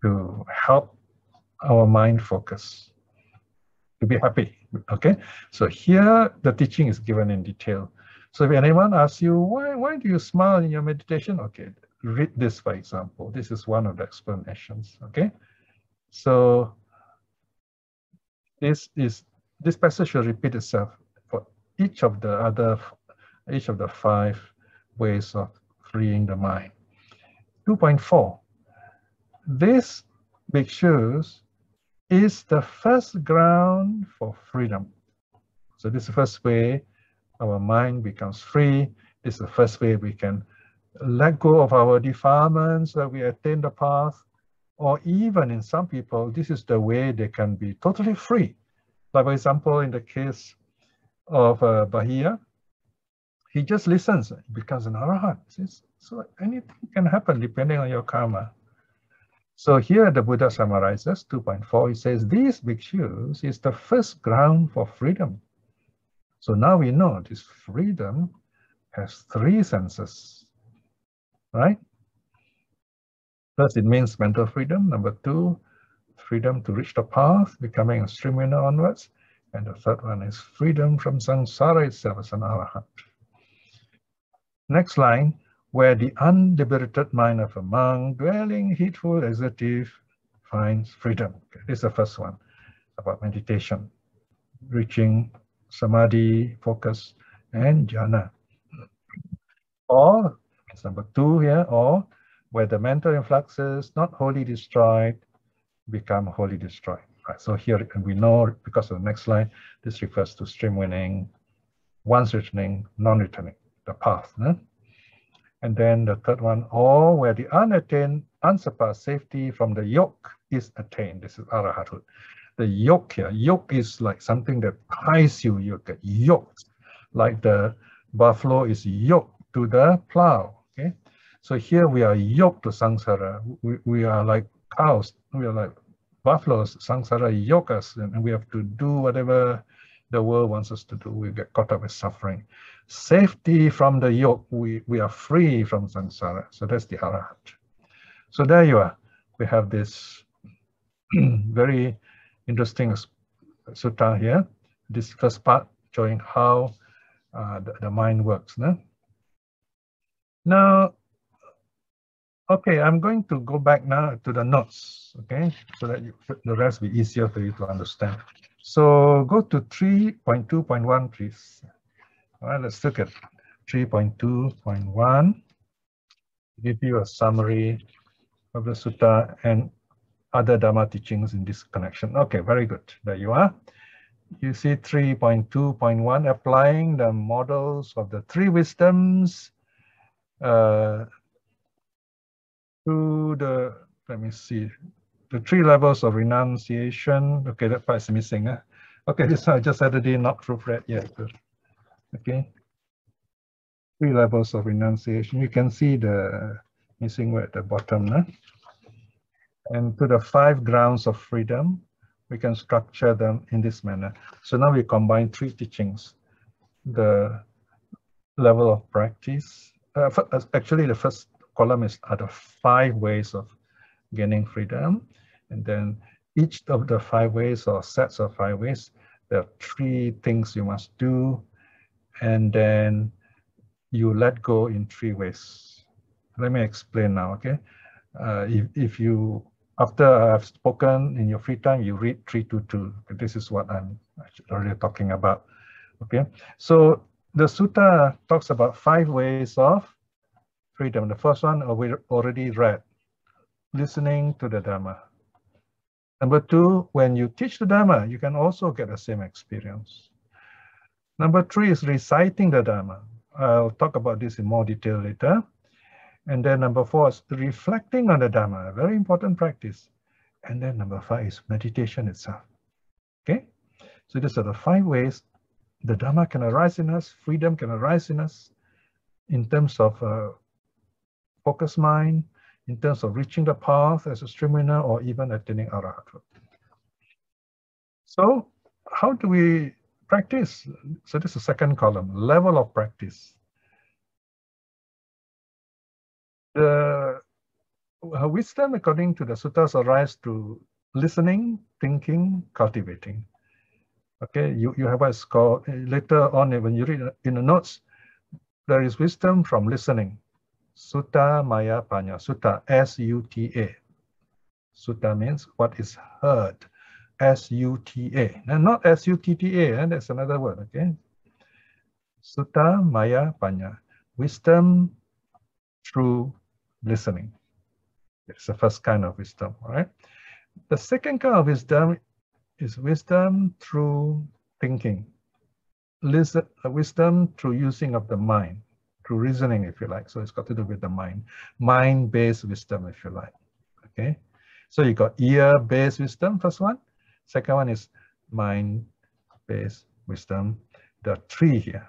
to help our mind focus, to be happy, okay? So here, the teaching is given in detail. So if anyone asks you, why do you smile in your meditation? Okay, read this, for example. This is one of the explanations, okay? So this passage will repeat itself for each of the 5 ways of freeing the mind. 2.4. This bhikshus is the first ground for freedom. So this is the first way our mind becomes free. This is the first way we can let go of our defilements, that we attain the path. Or even in some people, this is the way they can be totally free. Like, for example, in the case of Bahiya, he just listens, becomes an arahant. So anything can happen depending on your karma. So here the Buddha summarizes 2.4. He says, these bhikshus is the first ground for freedom. So now we know this freedom has 3 senses, right? First, it means mental freedom. Number 2, freedom to reach the path, becoming a streamliner onwards. And the third one is freedom from samsara itself as an arahant. Next line, where the unliberated mind of a monk, dwelling heedful, exertive, finds freedom. Okay, this is the first one, about meditation, reaching samadhi, focus, and jhana. Or, it's number 2 here, or where the mental influxes, not wholly destroyed, become wholly destroyed. Right, so here we know, because of the next line, this refers to stream winning, once returning, non-returning, the path. And then the third one, or where the unattained, unsurpassed safety from the yoke is attained. This is arahathood. The yoke here, yoke is like something that ties you, you get yoked, like the buffalo is yoked to the plow, okay? So here we are yoked to samsara. We are like cows, we are like buffaloes. Samsara yoke us, and we have to do whatever the world wants us to do. We get caught up with suffering. Safety from the yoke, we are free from samsara. So that's the arahant. So there you are. We have this very interesting sutta here. This first part showing how the mind works. Now, okay, I'm going to go back now to the notes, okay, so that the rest will be easier for you to understand. So go to 3.2.1, please. All right, let's look at 3.2.1. Give you a summary of the sutta and other Dhamma teachings in this connection. Okay, very good. There you are. You see 3.2.1, applying the models of the 3 wisdoms to the, let me see, the 3 levels of renunciation. Okay, that part is missing. Okay, this one I just had not proofread yet. Okay, 3 levels of renunciation. You can see the missing word at the bottom. And to the 5 grounds of freedom, we can structure them in this manner. So now we combine 3 teachings. The level of practice. Actually, the first column are the 5 ways of gaining freedom. And then each of the 5 ways or sets of 5 ways, there are 3 things you must do. and then you let go in 3 ways. Let me explain now, okay? If you, after I've spoken in your free time, you read 322. This is what I'm already talking about, okay? So the sutta talks about 5 ways of freedom. The first one we already read, listening to the Dhamma. Number 2, when you teach the Dhamma, you can also get the same experience. Number 3 is reciting the Dhamma. I'll talk about this in more detail later. And then number 4 is reflecting on the Dhamma, a very important practice. And then number 5 is meditation itself. Okay? So these are the 5 ways the Dhamma can arise in us, freedom can arise in us, in terms of focused mind, in terms of reaching the path as a stream winner, or even attaining arahathood. So how do we practice? So this is the second column, level of practice. The wisdom, according to the suttas, arises through listening, thinking, cultivating. Okay, you have what's called, later on when you read in the notes, there is wisdom from listening. Sutta, Maya, Panya. Sutta, S-U-T-A. Sutta means what is heard. S-U-T-A. And not S-U-T-T-A, that's another word, okay? Sutta, Maya, Panya. Wisdom through listening. It's the first kind of wisdom, all right? The second kind of wisdom is wisdom through thinking. Wisdom through using of the mind, through reasoning, if you like. So it's got to do with the mind. Mind-based wisdom, if you like, okay? So you got ear-based wisdom, first one. Second one is mind-based wisdom. There are 3 here.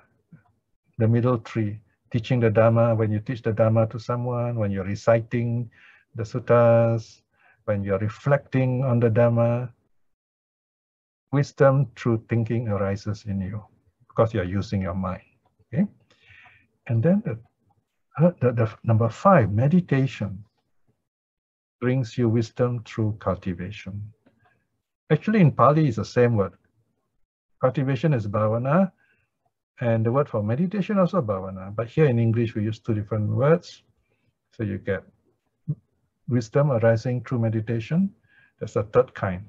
The middle 3, teaching the Dhamma, when you teach the Dhamma to someone, when you're reciting the suttas, when you're reflecting on the Dhamma, wisdom through thinking arises in you because you're using your mind, okay? And then the number 5, meditation, brings you wisdom through cultivation. Actually, in Pali, it's the same word. Cultivation is bhavana, and the word for meditation also bhavana. But here in English, we use 2 different words. So you get wisdom arising through meditation. That's the third kind.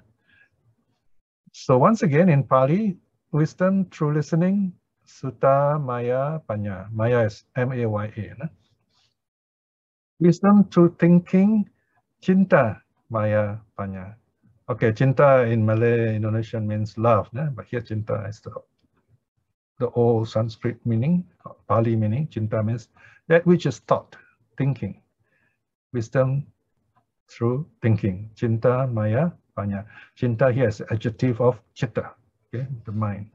So once again, in Pali, wisdom through listening, sutta, maya, panya. Maya is M-A-Y-A. No? Wisdom through thinking, cinta, maya, panya. Okay, cinta in Malay, Indonesian means love, no? But here cinta is the old Sanskrit meaning, Pali meaning. Cinta means that which is thought, thinking. Wisdom through thinking. Cinta, maya, panya. Cinta here is adjective of citta, okay, the mind.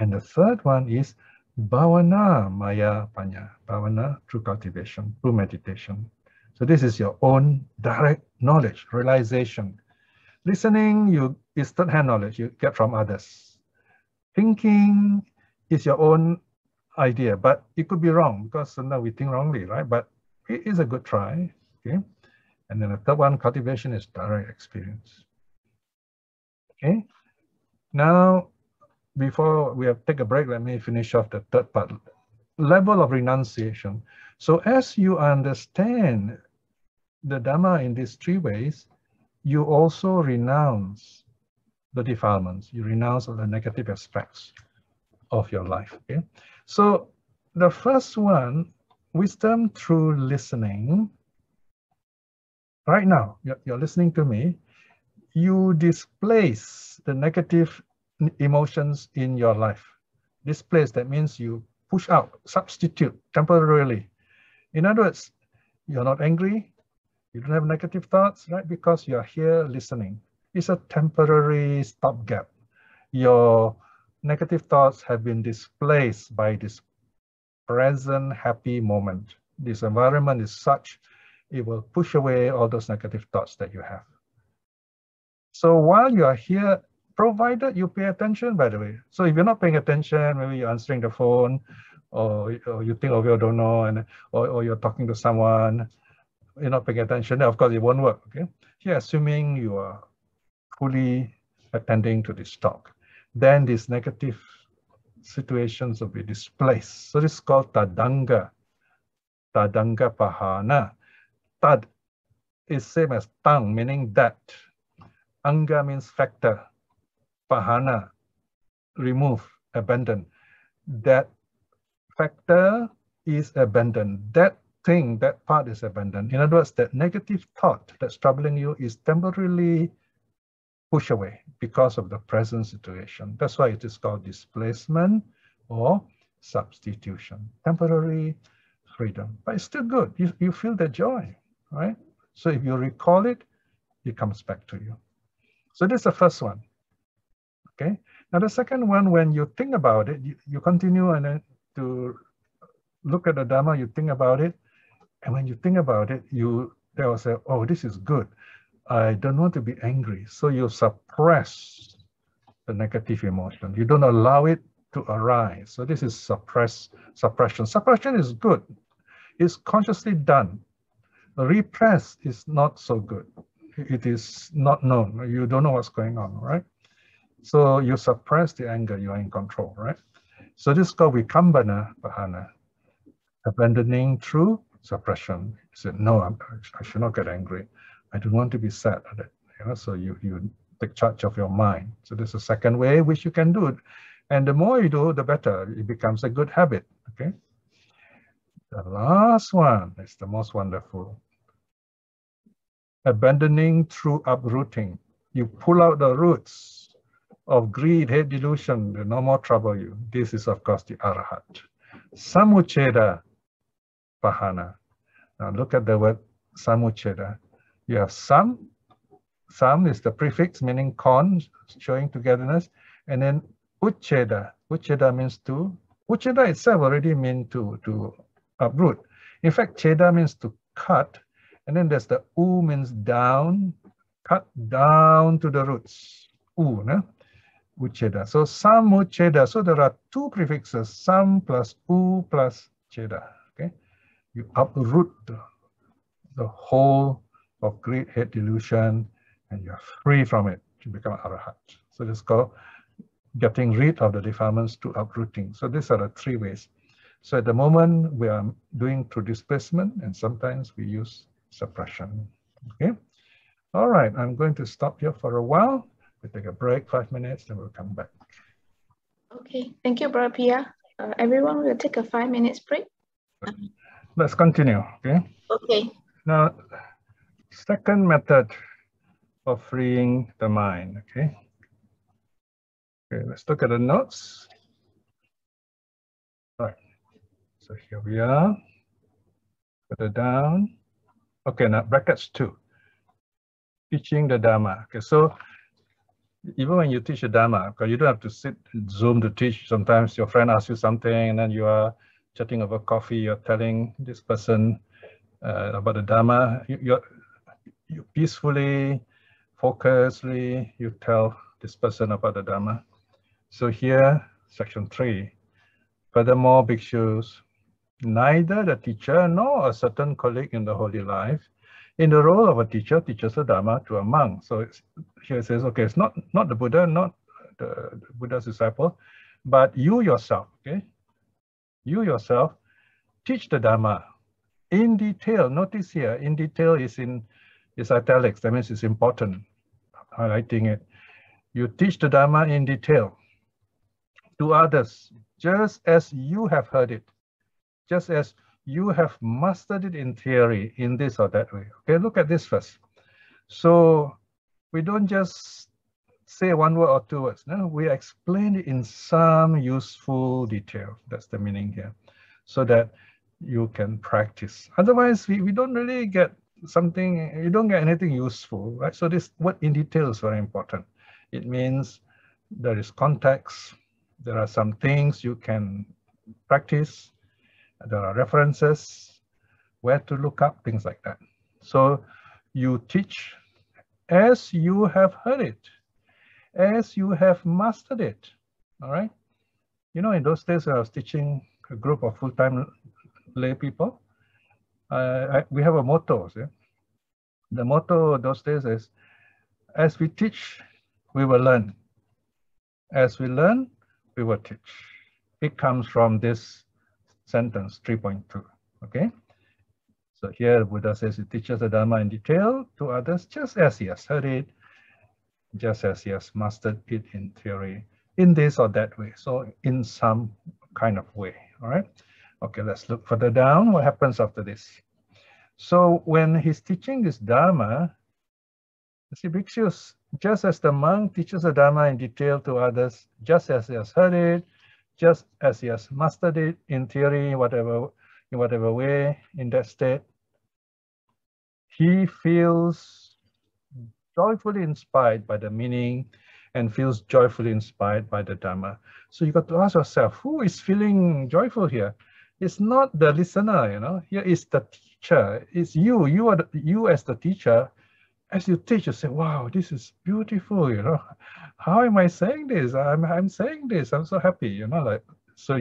And the third one is bhavana, maya, panya. Bhavana through cultivation, through meditation. So this is your own direct knowledge, realization. Listening is third-hand knowledge you get from others. Thinking is your own idea, but it could be wrong because sometimes we think wrongly, right? But it is a good try, okay? And then the third one, cultivation, is direct experience. Okay. Now, before we take a break, let me finish off the third part. Level of renunciation. So as you understand the Dhamma in these 3 ways, you also renounce the defilements. You renounce all the negative aspects of your life. Okay. So the first one, wisdom through listening. Right now, you're listening to me. You displace the negative emotions in your life. Displace, that means you push out, substitute temporarily. In other words, you're not angry, you don't have negative thoughts, right? Because you're here listening. It's a temporary stopgap. Your negative thoughts have been displaced by this present happy moment. This environment is such, it will push away all those negative thoughts that you have. So while you are here, provided you pay attention, by the way. So if you're not paying attention, maybe you're answering the phone, or you think of your donor, or you're talking to someone, you're not paying attention, of course it won't work, okay? Here, assuming you are fully attending to this talk, then these negative situations will be displaced. So this is called tadanga pahana. Tad is same as tang, meaning that. Anga means factor. Pahana, remove, abandon. That factor is abandoned. That thing, that part is abandoned. In other words, that negative thought that's troubling you is temporarily pushed away because of the present situation. That's why it is called displacement or substitution. Temporary freedom, but it's still good. You feel the joy, right? So if you recall it, it comes back to you. So this is the first one. Okay. Now the second one, when you think about it, you continue and then to look at the Dhamma, you think about it, and when you think about it, they will say, oh, this is good. I don't want to be angry. So you suppress the negative emotion. You don't allow it to arise. So this is suppression. Suppression is good. It's consciously done. Repress is not so good. It is not known. You don't know what's going on, right? So you suppress the anger, you are in control, right? So this is called vikambana pahana, abandoning through suppression. You said, no, I should not get angry. I don't want to be sad at it. You know, so you take charge of your mind. So this is the second way which you can do it. And the more you do, the better. It becomes a good habit, okay? The last one is the most wonderful. Abandoning through uprooting. You pull out the roots of greed, hate, delusion, they no more trouble you. This is, of course, the Arahat. Samucheda pahana. Now look at the word samucheda. You have sam is the prefix meaning con, showing togetherness, and then ucheda. Ucheda means to, ucheda itself already means to uproot. In fact, cheda means to cut, and then there's the u means down, cut down to the roots. U, no? Ucheda. So samucheda. So there are two prefixes, sam plus u plus cheda. Okay, you uproot the whole of greed, hate, delusion, and you're free from it to become arahat. So this is called getting rid of the defilements to uprooting. So these are the three ways. So at the moment we are doing through displacement, and sometimes we use suppression. Okay. All right. I'm going to stop here for a while. We'll take a break, 5 minutes, then we'll come back. Okay. Thank you, Brother Piya. Everyone will take a 5 minutes break. Let's continue. Okay. Okay. Now, second method of freeing the mind. Okay. Okay, let's look at the notes. All right. So here we are. Put it down. Okay, now brackets 2. Teaching the Dhamma. Okay, so even when you teach the Dhamma, because you don't have to sit Zoom to teach. Sometimes your friend asks you something and then you are chatting over coffee, you're telling this person about the Dhamma. You peacefully, focusedly, you tell this person about the Dhamma. So here, section 3. Furthermore, bhikshus, neither the teacher nor a certain colleague in the holy life, in the role of a teacher, teaches the Dhamma to a monk. So here it says, okay, it's not the Buddha, not the Buddha's disciple, but you yourself, okay? You yourself teach the Dhamma in detail. Notice here, in detail is italics. That means it's important, highlighting it. You teach the Dhamma in detail to others, just as you have heard it, just as you have mastered it in theory, in this or that way. Okay, look at this first. So we don't just say one word or two words. No, we explain it in some useful detail. That's the meaning here, so that you can practice. Otherwise, we don't really get something, you don't get anything useful, right? So this word in detail is very important. It means there is context, there are some things you can practice, there are references, where to look up, things like that. So you teach as you have heard it, as you have mastered it, all right? You know, in those days I was teaching a group of full-time lay people. We have a motto. See? The motto those days is, as we teach, we will learn. As we learn, we will teach. it comes from this sentence 3.2. Okay. So here the Buddha says he teaches the Dharma in detail to others just as he has heard it, just as he has mastered it in theory, in this or that way. So in some kind of way. All right. Okay, let's look further down. What happens after this? So when he's teaching this Dharma, see, bhikshus, just as the monk teaches the Dharma in detail to others, just as he has heard it, just as he has mastered it in theory, in whatever way, in that state, he feels joyfully inspired by the meaning and feels joyfully inspired by the Dharma. So you got to ask yourself, who is feeling joyful here? It's not the listener, you know, here is the teacher. It's you. You as the teacher. As you teach, you say, wow, this is beautiful, you know. How am I saying this? I'm saying this. I'm so happy, you know, like, so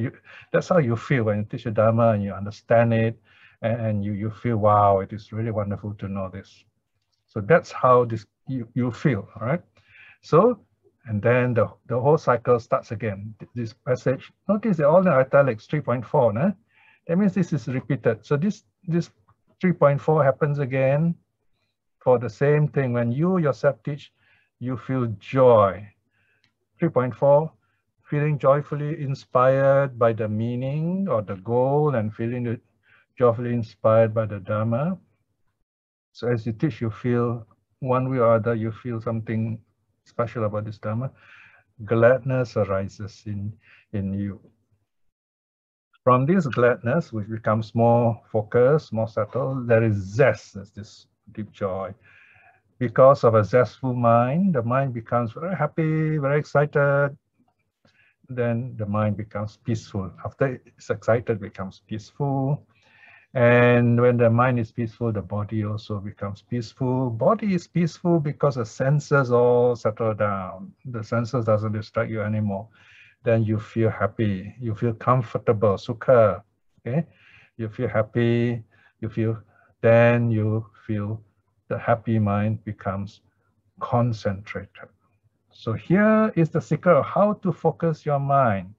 that's how you feel when you teach the Dharma and you understand it, and you feel, wow, it is really wonderful to know this. So that's how you feel, all right? So, and then the whole cycle starts again. This passage, notice they're all in italics, 3.4, nah? That means this is repeated. So this 3.4 happens again for the same thing. When you yourself teach, you feel joy. 3.4, feeling joyfully inspired by the meaning or the goal and feeling joyfully inspired by the Dharma. So as you teach, you feel one way or other, you feel something special about this Dharma. Gladness arises in you. From this gladness, which becomes more focused, more subtle, there is zest, there's this deep joy. Because of a zestful mind, the mind becomes very happy, very excited. Then the mind becomes peaceful. After it's excited, it becomes peaceful. And when the mind is peaceful, the body also becomes peaceful. Body is peaceful because the senses all settle down. The senses doesn't distract you anymore. Then you feel happy. You feel comfortable, sukha. Okay, you feel happy. Then you feel the happy mind becomes concentrated. So here is the secret of how to focus your mind.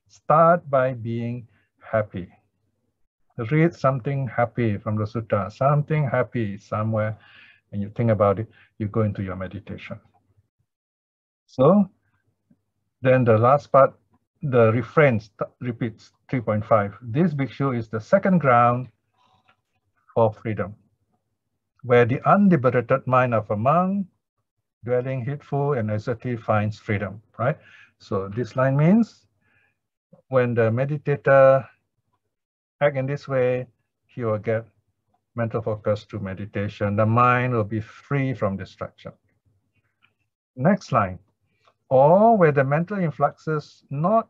Start by being happy. Read something happy from the sutta, something happy somewhere, and you think about it, you go into your meditation. So then the last part, the refrain repeats 3.5. This bhikshu is the second ground for freedom, where the unliberated mind of a monk dwelling heedful and assertive finds freedom, right? So this line means when the meditator act in this way, he will get mental focus to meditation. The mind will be free from distraction. Next line, or where the mental influxes not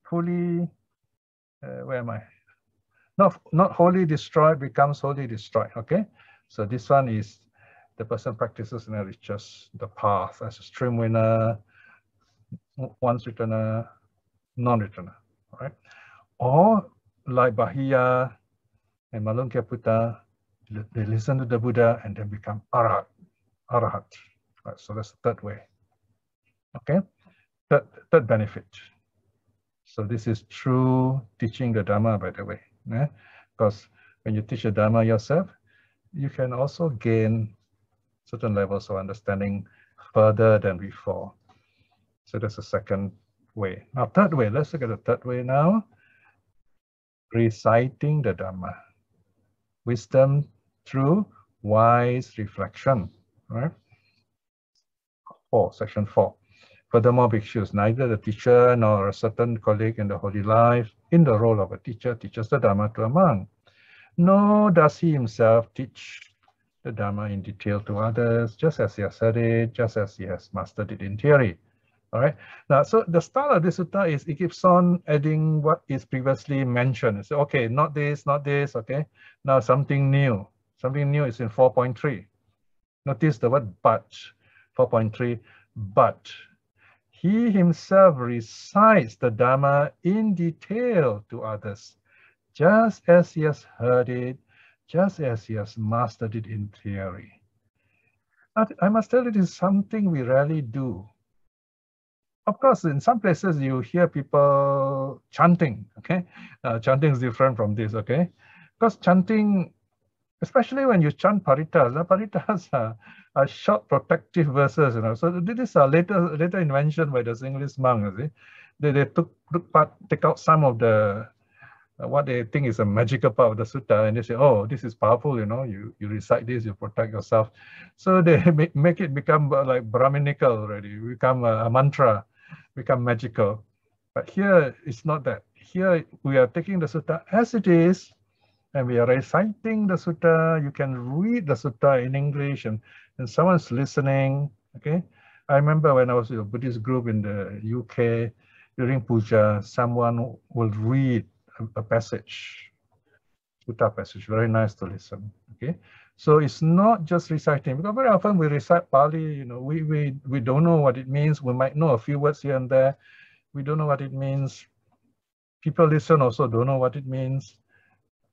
fully, where am I? Not wholly destroyed becomes wholly destroyed, okay? So this one is the person practices and reaches the path as a stream winner, once returner, non-returner, all right? Or like Bahiya and Malunkyaputta, they listen to the Buddha and then become arahat. Right, so that's the third way. Okay, third benefit. So this is true teaching the Dharma, by the way. Because when you teach the Dharma yourself, you can also gain certain levels of understanding further than before. So that's the second way. Now, third way, let's look at the third way now. Reciting the Dhamma. Wisdom through wise reflection, right? Section 4. Furthermore, bhikshus, neither the teacher nor a certain colleague in the holy life, in the role of a teacher, teaches the Dhamma to a monk. Nor does he himself teach the Dhamma in detail to others, just as he has heard it, just as he has mastered it in theory. All right. Now, so the style of this sutta is it keeps on adding what is previously mentioned. So, okay, not this, okay. Now something new. Something new is in 4.3. Notice the word but. 4.3, but he himself recites the Dhamma in detail to others, just as he has heard it, just as he has mastered it in theory. I must tell you, it is something we rarely do. Of course, in some places you hear people chanting, okay? Chanting is different from this, okay? Because chanting, especially when you chant paritas, paritas are short protective verses, you know. So this is a later invention by the Sinhalese monk, you see. They take out some of the what they think is a magical part of the sutta, and they say, oh, this is powerful, you know, you recite this, you protect yourself. So they make it become like Brahminical already, become a mantra, become magical. But here, it's not that. Here, we are taking the sutta as it is, and we are reciting the sutta. You can read the sutta in English, and someone's listening, okay? I remember when I was in a Buddhist group in the UK, during Puja, someone will read a passage, sutta passage, very nice to listen, okay? So it's not just reciting, because very often we recite Pali, you know, we don't know what it means. We might know a few words here and there. We don't know what it means. People listen also don't know what it means.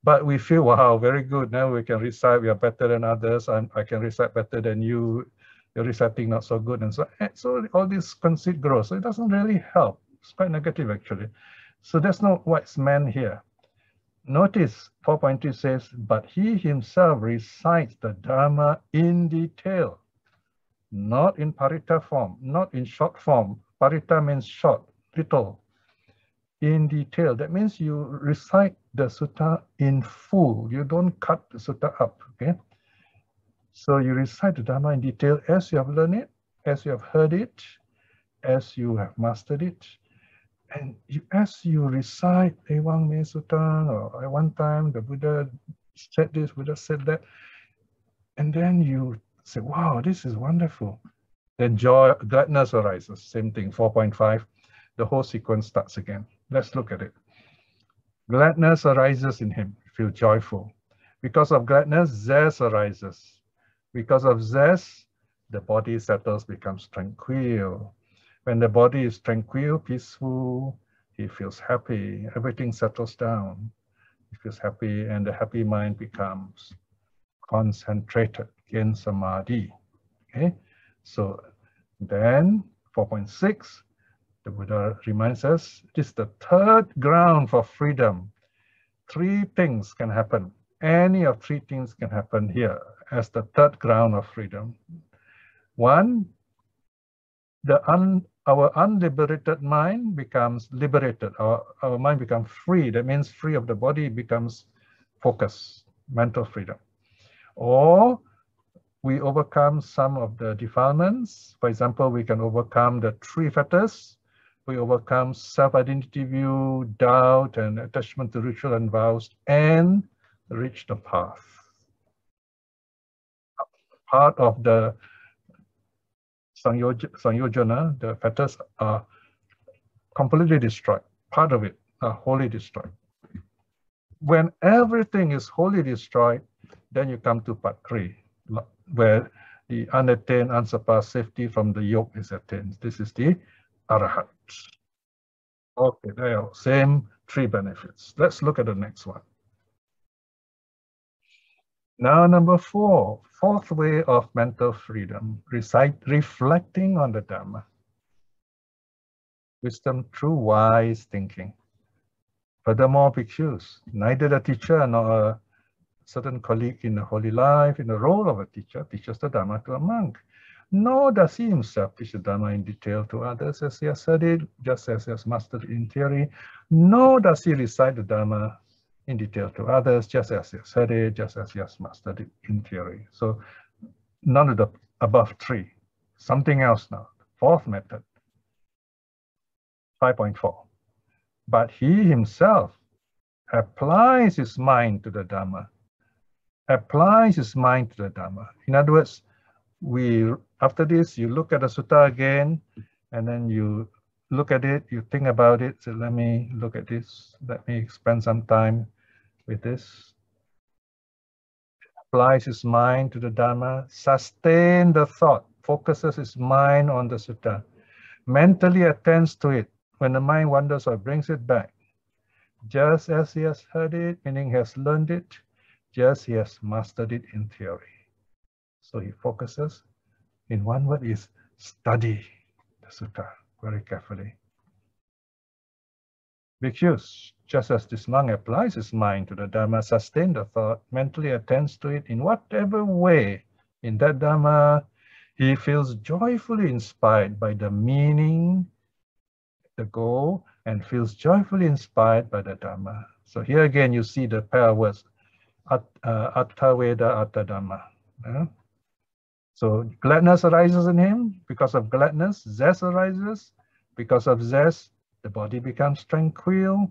But we feel, wow, very good. Now we can recite, we are better than others. I can recite better than you. You're reciting not so good. And so all this conceit grows. So it doesn't really help. It's quite negative, actually. So that's not what's meant here. Notice 4.2 says, but he himself recites the Dharma in detail, not in parita form, not in short form. Parita means short, little. In detail, that means you recite the sutta in full. You don't cut the sutta up, okay? So you recite the Dharma in detail as you have learned it, as you have heard it, as you have mastered it. And as you recite Ewang Me Sutta, or at one time the Buddha said this, Buddha said that, and then you say, wow, this is wonderful. Then joy, gladness arises, same thing, 4.5. The whole sequence starts again. Let's look at it. Gladness arises in him, feel joyful. Because of gladness, zest arises. Because of zest, the body settles, becomes tranquil. When the body is tranquil, peaceful, he feels happy. Everything settles down. He feels happy, and the happy mind becomes concentrated in samadhi. Okay, so then 4.6, the Buddha reminds us, this is the third ground for freedom. Three things can happen. Any of three things can happen here as the third ground of freedom. One, our unliberated mind becomes liberated. Our mind becomes free. That means free of the body, becomes focus, mental freedom. Or we overcome some of the defilements. For example, we can overcome the three fetters. We overcome self-identity view, doubt, and attachment to ritual and vows, and reach the path. Part of the Sangyojana, the fetters are completely destroyed. Part of it are wholly destroyed. When everything is wholly destroyed, then you come to part 3, where the unattained, unsurpassed safety from the yoke is attained. This is the Arahat. Okay, there are same 3 benefits. Let's look at the next one. Now, number 4, fourth way of mental freedom, reflecting on the Dhamma. Wisdom through wise thinking. Furthermore, bhikshus, neither the teacher nor a certain colleague in the holy life, in the role of a teacher, teaches the Dhamma to a monk. Nor does he himself teach the Dhamma in detail to others as he has studied, just as he has mastered in theory. Nor does he recite the Dhamma in detail to others, just as he has heard it, just as he has mastered it in theory. So none of the above 3. Something else now. Fourth method, 5.4. But he himself applies his mind to the Dhamma. Applies his mind to the Dhamma. In other words, after this, you look at the sutta again, and then you look at it, you think about it. So let me look at this. Let me spend some time with this. Applies his mind to the Dhamma, sustain the thought, focuses his mind on the sutta, mentally attends to it. When the mind wanders or brings it back, just as he has heard it, meaning he has learned it, just he has mastered it in theory. So he focuses, in one word, is study the sutta very carefully. Bhikshus, just as this monk applies his mind to the Dharma, sustains the thought, mentally attends to it in whatever way, in that Dharma, he feels joyfully inspired by the meaning, the goal, and feels joyfully inspired by the Dharma. So here again, you see the pair of words, Atta Veda, Atta Dhamma. So gladness arises in him. Because of gladness, zest arises. Because of zest, the body becomes tranquil.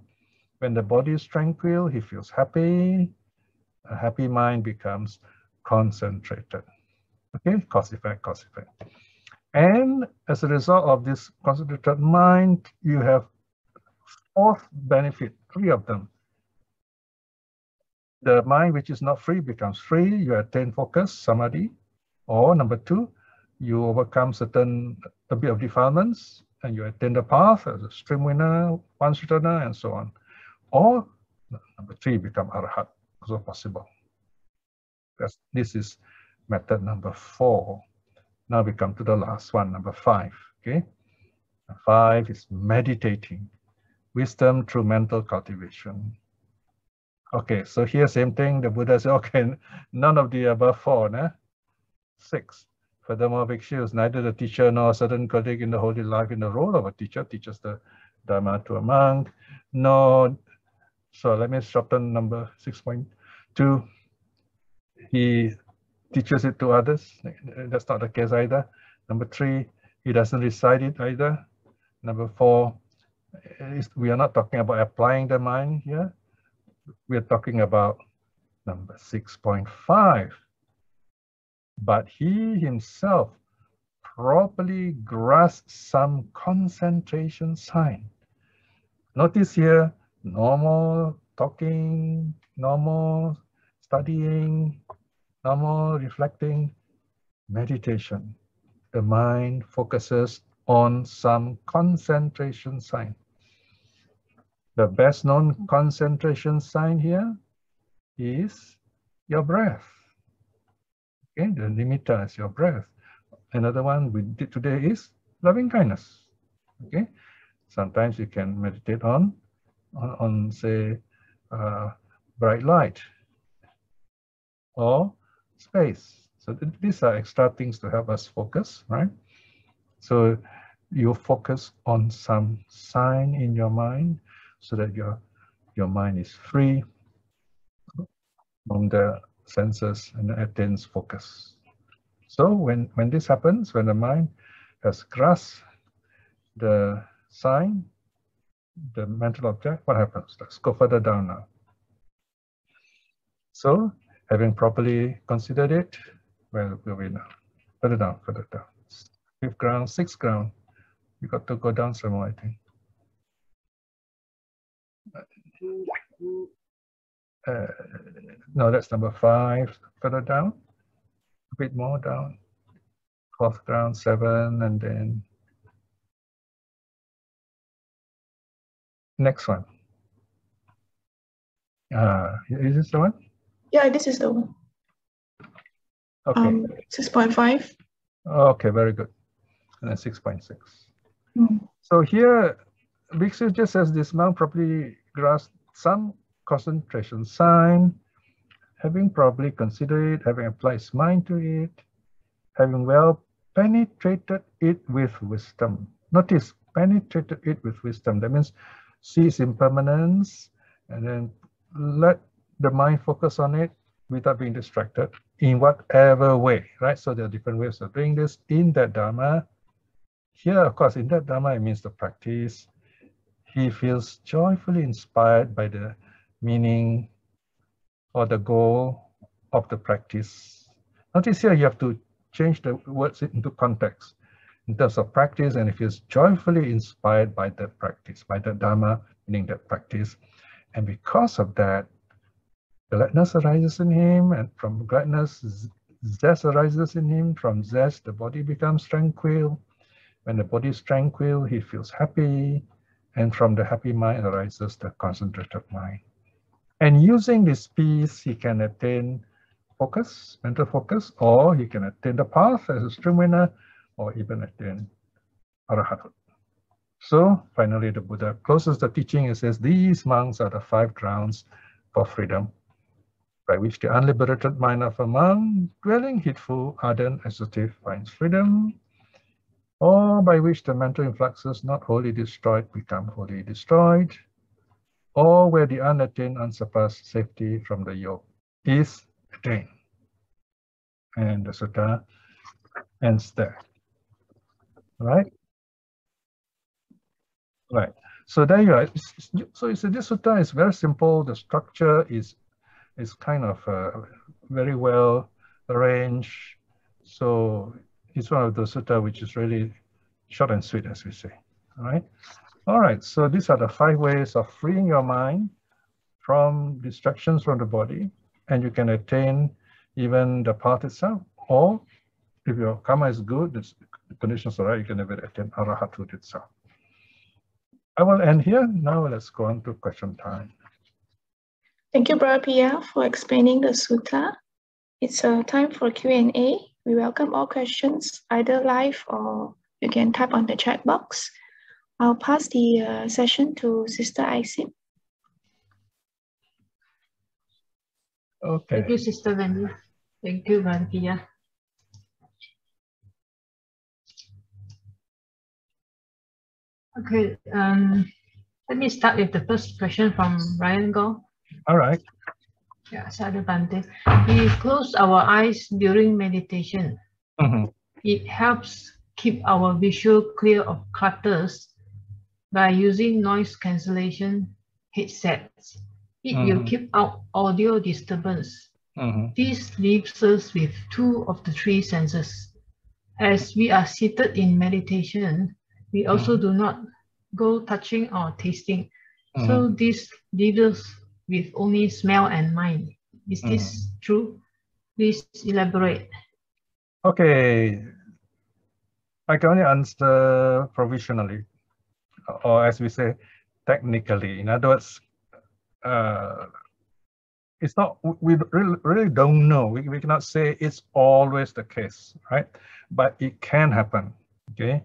When the body is tranquil, he feels happy. A happy mind becomes concentrated. Okay, cause effect, cause effect. And as a result of this concentrated mind, you have fourth benefit, three of them. The mind which is not free becomes free. You attain focus, samadhi. Or number two, you overcome a bit of defilements and you attain the path as a stream winner, Pansutana, and so on. Or number three, become Arhat, also possible. This is method number 4. Now we come to the last one, number 5. Okay, 5 is meditating, wisdom through mental cultivation. Okay, so here same thing. The Buddha said, okay, none of the above 4, nah? 6. Furthermore, Bhikshus, neither the teacher nor a certain colleague in the holy life in the role of a teacher teaches the Dharma to a monk, nor, so let me shorten number 6.2. He teaches it to others. That's not the case either. Number 3, he doesn't recite it either. Number 4, we are not talking about applying the mind here. We are talking about number 6.5. But he himself properly grasps some concentration sign. Notice here, normal talking, normal studying, normal reflecting, meditation. The mind focuses on some concentration sign. The best known concentration sign here is your breath. Okay, the nimitta is your breath. Another one we did today is loving kindness. Okay, sometimes you can meditate on say bright light or space. So these are extra things to help us focus, right? So you focus on some sign in your mind so that your mind is free from the senses and attains focus. So when this happens, when the mind has grasped the sign, the mental object, what happens? Let's go further down now. So having properly considered it, where will we now? Further down, further down. 5th ground, 6th ground. You got to go down some more, I think. No, that's number 5. Further down, a bit more down. 4th ground, 7, and then next one. Is this the one? Yeah, this is the one. Okay. 6.5. Okay, very good. And then 6.6. Mm. So here, Bhiksu just says this monk properly grasped some concentration sign, having properly considered it, having applied his mind to it, having well penetrated it with wisdom. Notice, penetrated it with wisdom. That means see its impermanence and then let the mind focus on it without being distracted in whatever way, right? So there are different ways of doing this in that Dharma. Here, of course, in that Dharma, it means the practice. He feels joyfully inspired by the meaning or the goal of the practice. Notice here, you have to change the words into context. In terms of practice, and he feels joyfully inspired by that practice, by the Dharma, meaning that practice. And because of that, gladness arises in him, and from gladness, zest arises in him. From zest, the body becomes tranquil. When the body is tranquil, he feels happy, and from the happy mind arises the concentrated mind. And using this peace, he can attain focus, mental focus, or he can attain the path as a stream winner, or even attain arahathood. So finally, the Buddha closes the teaching and says, these monks are the 5 grounds for freedom, by which the unliberated mind of a monk, dwelling heedful, ardent, assertive, finds freedom, or by which the mental influxes not wholly destroyed become wholly destroyed, or where the unattained, unsurpassed safety from the yoke is attained. And the sutta ends there. Right? Right. So there you are. So you see, this sutta is very simple. The structure is kind of very well arranged. So it's one of those sutta which is really short and sweet, as we say. All right. All right. So these are the 5 ways of freeing your mind from distractions from the body, and you can attain even the path itself, or if your karma is good, the conditions are right, you can even attain arahathood itself. I will end here. Now let's go on to question time. Thank you, Brother Piya, for explaining the sutta. It's time for Q&A. We welcome all questions, either live or you can type on the chat box. I'll pass the session to Sister Isim. Okay. Thank you, Sister Wendy. Thank you, Brother Piya. Okay, let me start with the first question from Ryan Go. All right. Yeah, Sadhubante. We close our eyes during meditation. It helps keep our visual clear of clutters by using noise cancellation headsets. It will keep out audio disturbance. This leaves us with 2 of the 3 senses. As we are seated in meditation, we also do not go touching or tasting. So this leaves us with only smell and mind. Is this true? Please elaborate. Okay. I can only answer provisionally, or as we say, technically. In other words, it's not, we really don't know. We cannot say it's always the case, right? But it can happen, okay?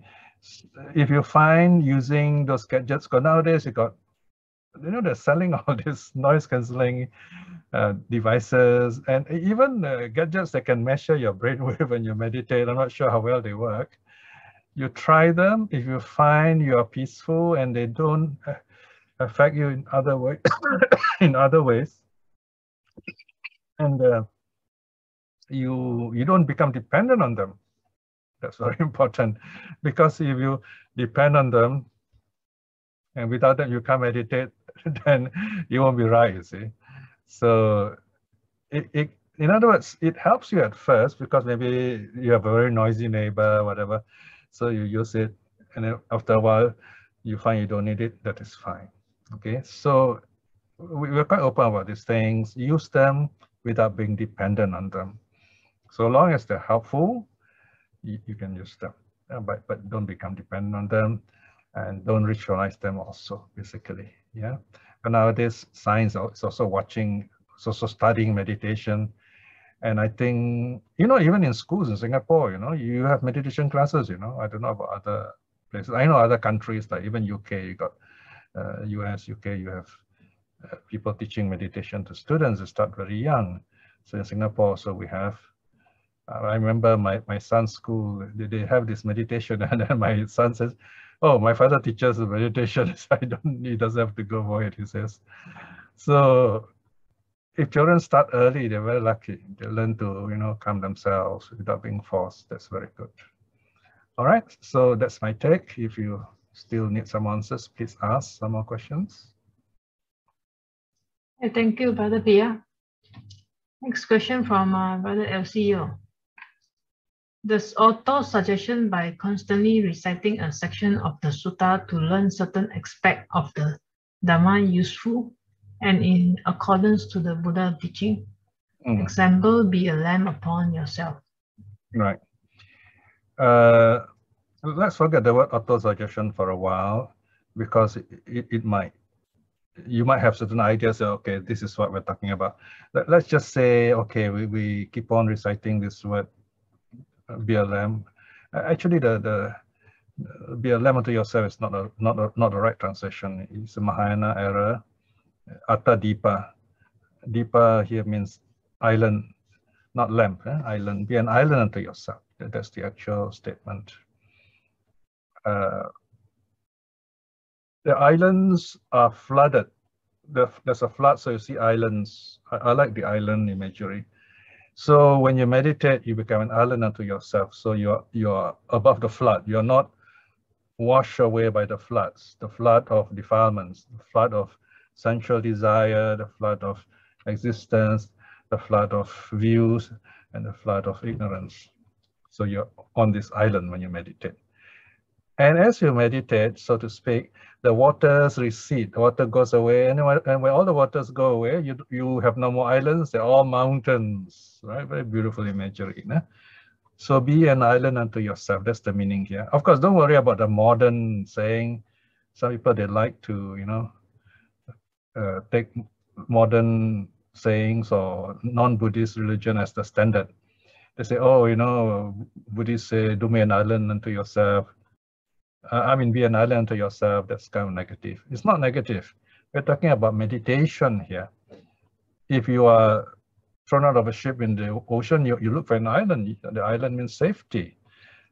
If you find using those gadgets, because nowadays you got, you know, they're selling all these noise cancelling devices, and even gadgets that can measure your brainwave when you meditate. I'm not sure how well they work. You try them. If you find you are peaceful and they don't affect you in other ways, and you don't become dependent on them. That's very important, because if you depend on them and without them you can't meditate, then you won't be right, you see. So in other words, it helps you at first because maybe you have a very noisy neighbor, whatever. So you use it, and then after a while, you find you don't need it. That is fine. Okay, so we're quite open about these things. Use them without being dependent on them. So long as they're helpful, you can use them, but don't become dependent on them, and don't ritualize them also, basically. Yeah. And nowadays, science is also watching, it's also studying meditation. And I think, you know, even in schools in Singapore, you know, you have meditation classes, you know. I don't know about other places. I know other countries, like even UK, you got US, UK, you have people teaching meditation to students who start very young. So in Singapore, so we have, I remember my son's school, they have this meditation, and then my son says, oh, my father teaches meditation, so he doesn't have to go for it, he says. So if children start early, they're very lucky. They learn to, you know, calm themselves without being forced. That's very good. All right, so that's my take. If you still need some answers, please ask some more questions. Thank you, Brother Piya. Next question from Brother LCO. Does auto-suggestion by constantly reciting a section of the sutta to learn certain aspect of the Dhamma useful and in accordance to the Buddha teaching? Example, be a lamp upon yourself. Right. Let's forget the word auto-suggestion for a while, because it might, you might have certain ideas. Okay, this is what we're talking about. Let's just say, okay, we keep on reciting this word, be a lamp. Actually, the Be a lamb unto yourself is not the right translation. It's a Mahayana error. Atta Dipa. Dipa here means island, not lamp, island. Be an island unto yourself. That's the actual statement. The islands are flooded. There's a flood, so you see islands. I like the island imagery. So when you meditate, you become an island unto yourself. So you're above the flood. You're not washed away by the floods, the flood of defilements, the flood of sensual desire, the flood of existence, the flood of views, and the flood of ignorance. So you're on this island when you meditate. And as you meditate, so to speak, the waters recede, the water goes away, and when all the waters go away, you have no more islands, they're all mountains, right? Very beautiful imagery. No? So be an island unto yourself, that's the meaning here. Of course, don't worry about the modern saying. Some people, they like to, you know, take modern sayings or non-Buddhist religion as the standard. They say, oh, you know, Buddhists say, do me an island unto yourself. I mean, be an island unto yourself. That's kind of negative. It's not negative. We're talking about meditation here. If you are thrown out of a ship in the ocean, you look for an island. The island means safety.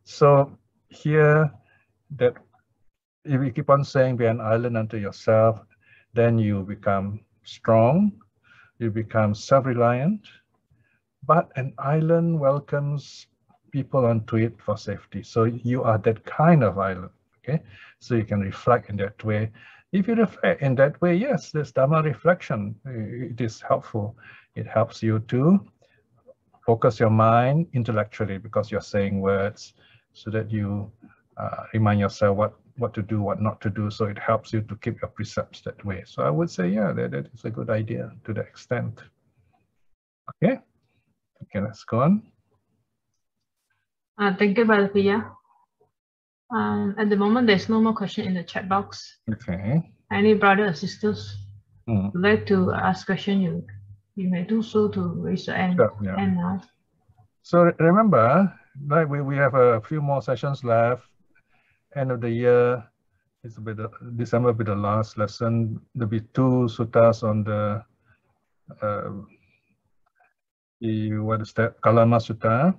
So here, that if you keep on saying be an island unto yourself, then you become strong, you become self-reliant, but an island welcomes people onto it for safety. So you are that kind of island, okay? So you can reflect in that way. If you reflect in that way, yes, this Dhamma reflection, it is helpful. It helps you to focus your mind intellectually because you're saying words so that you remind yourself what to do, what not to do. So it helps you to keep your precepts that way. So I would say, yeah, that is a good idea to that extent. Okay, let's go on. Thank you, Brother Piya. At the moment, there's no more question in the chat box. Okay. Any brother or sisters would like to ask question, you may do so to raise your hand, Sure, yeah. hand now. So remember, like we have a few more sessions left. End of the year, it's a bit December will be the last lesson. There'll be 2 suttas on the what is that? Kalama Sutta.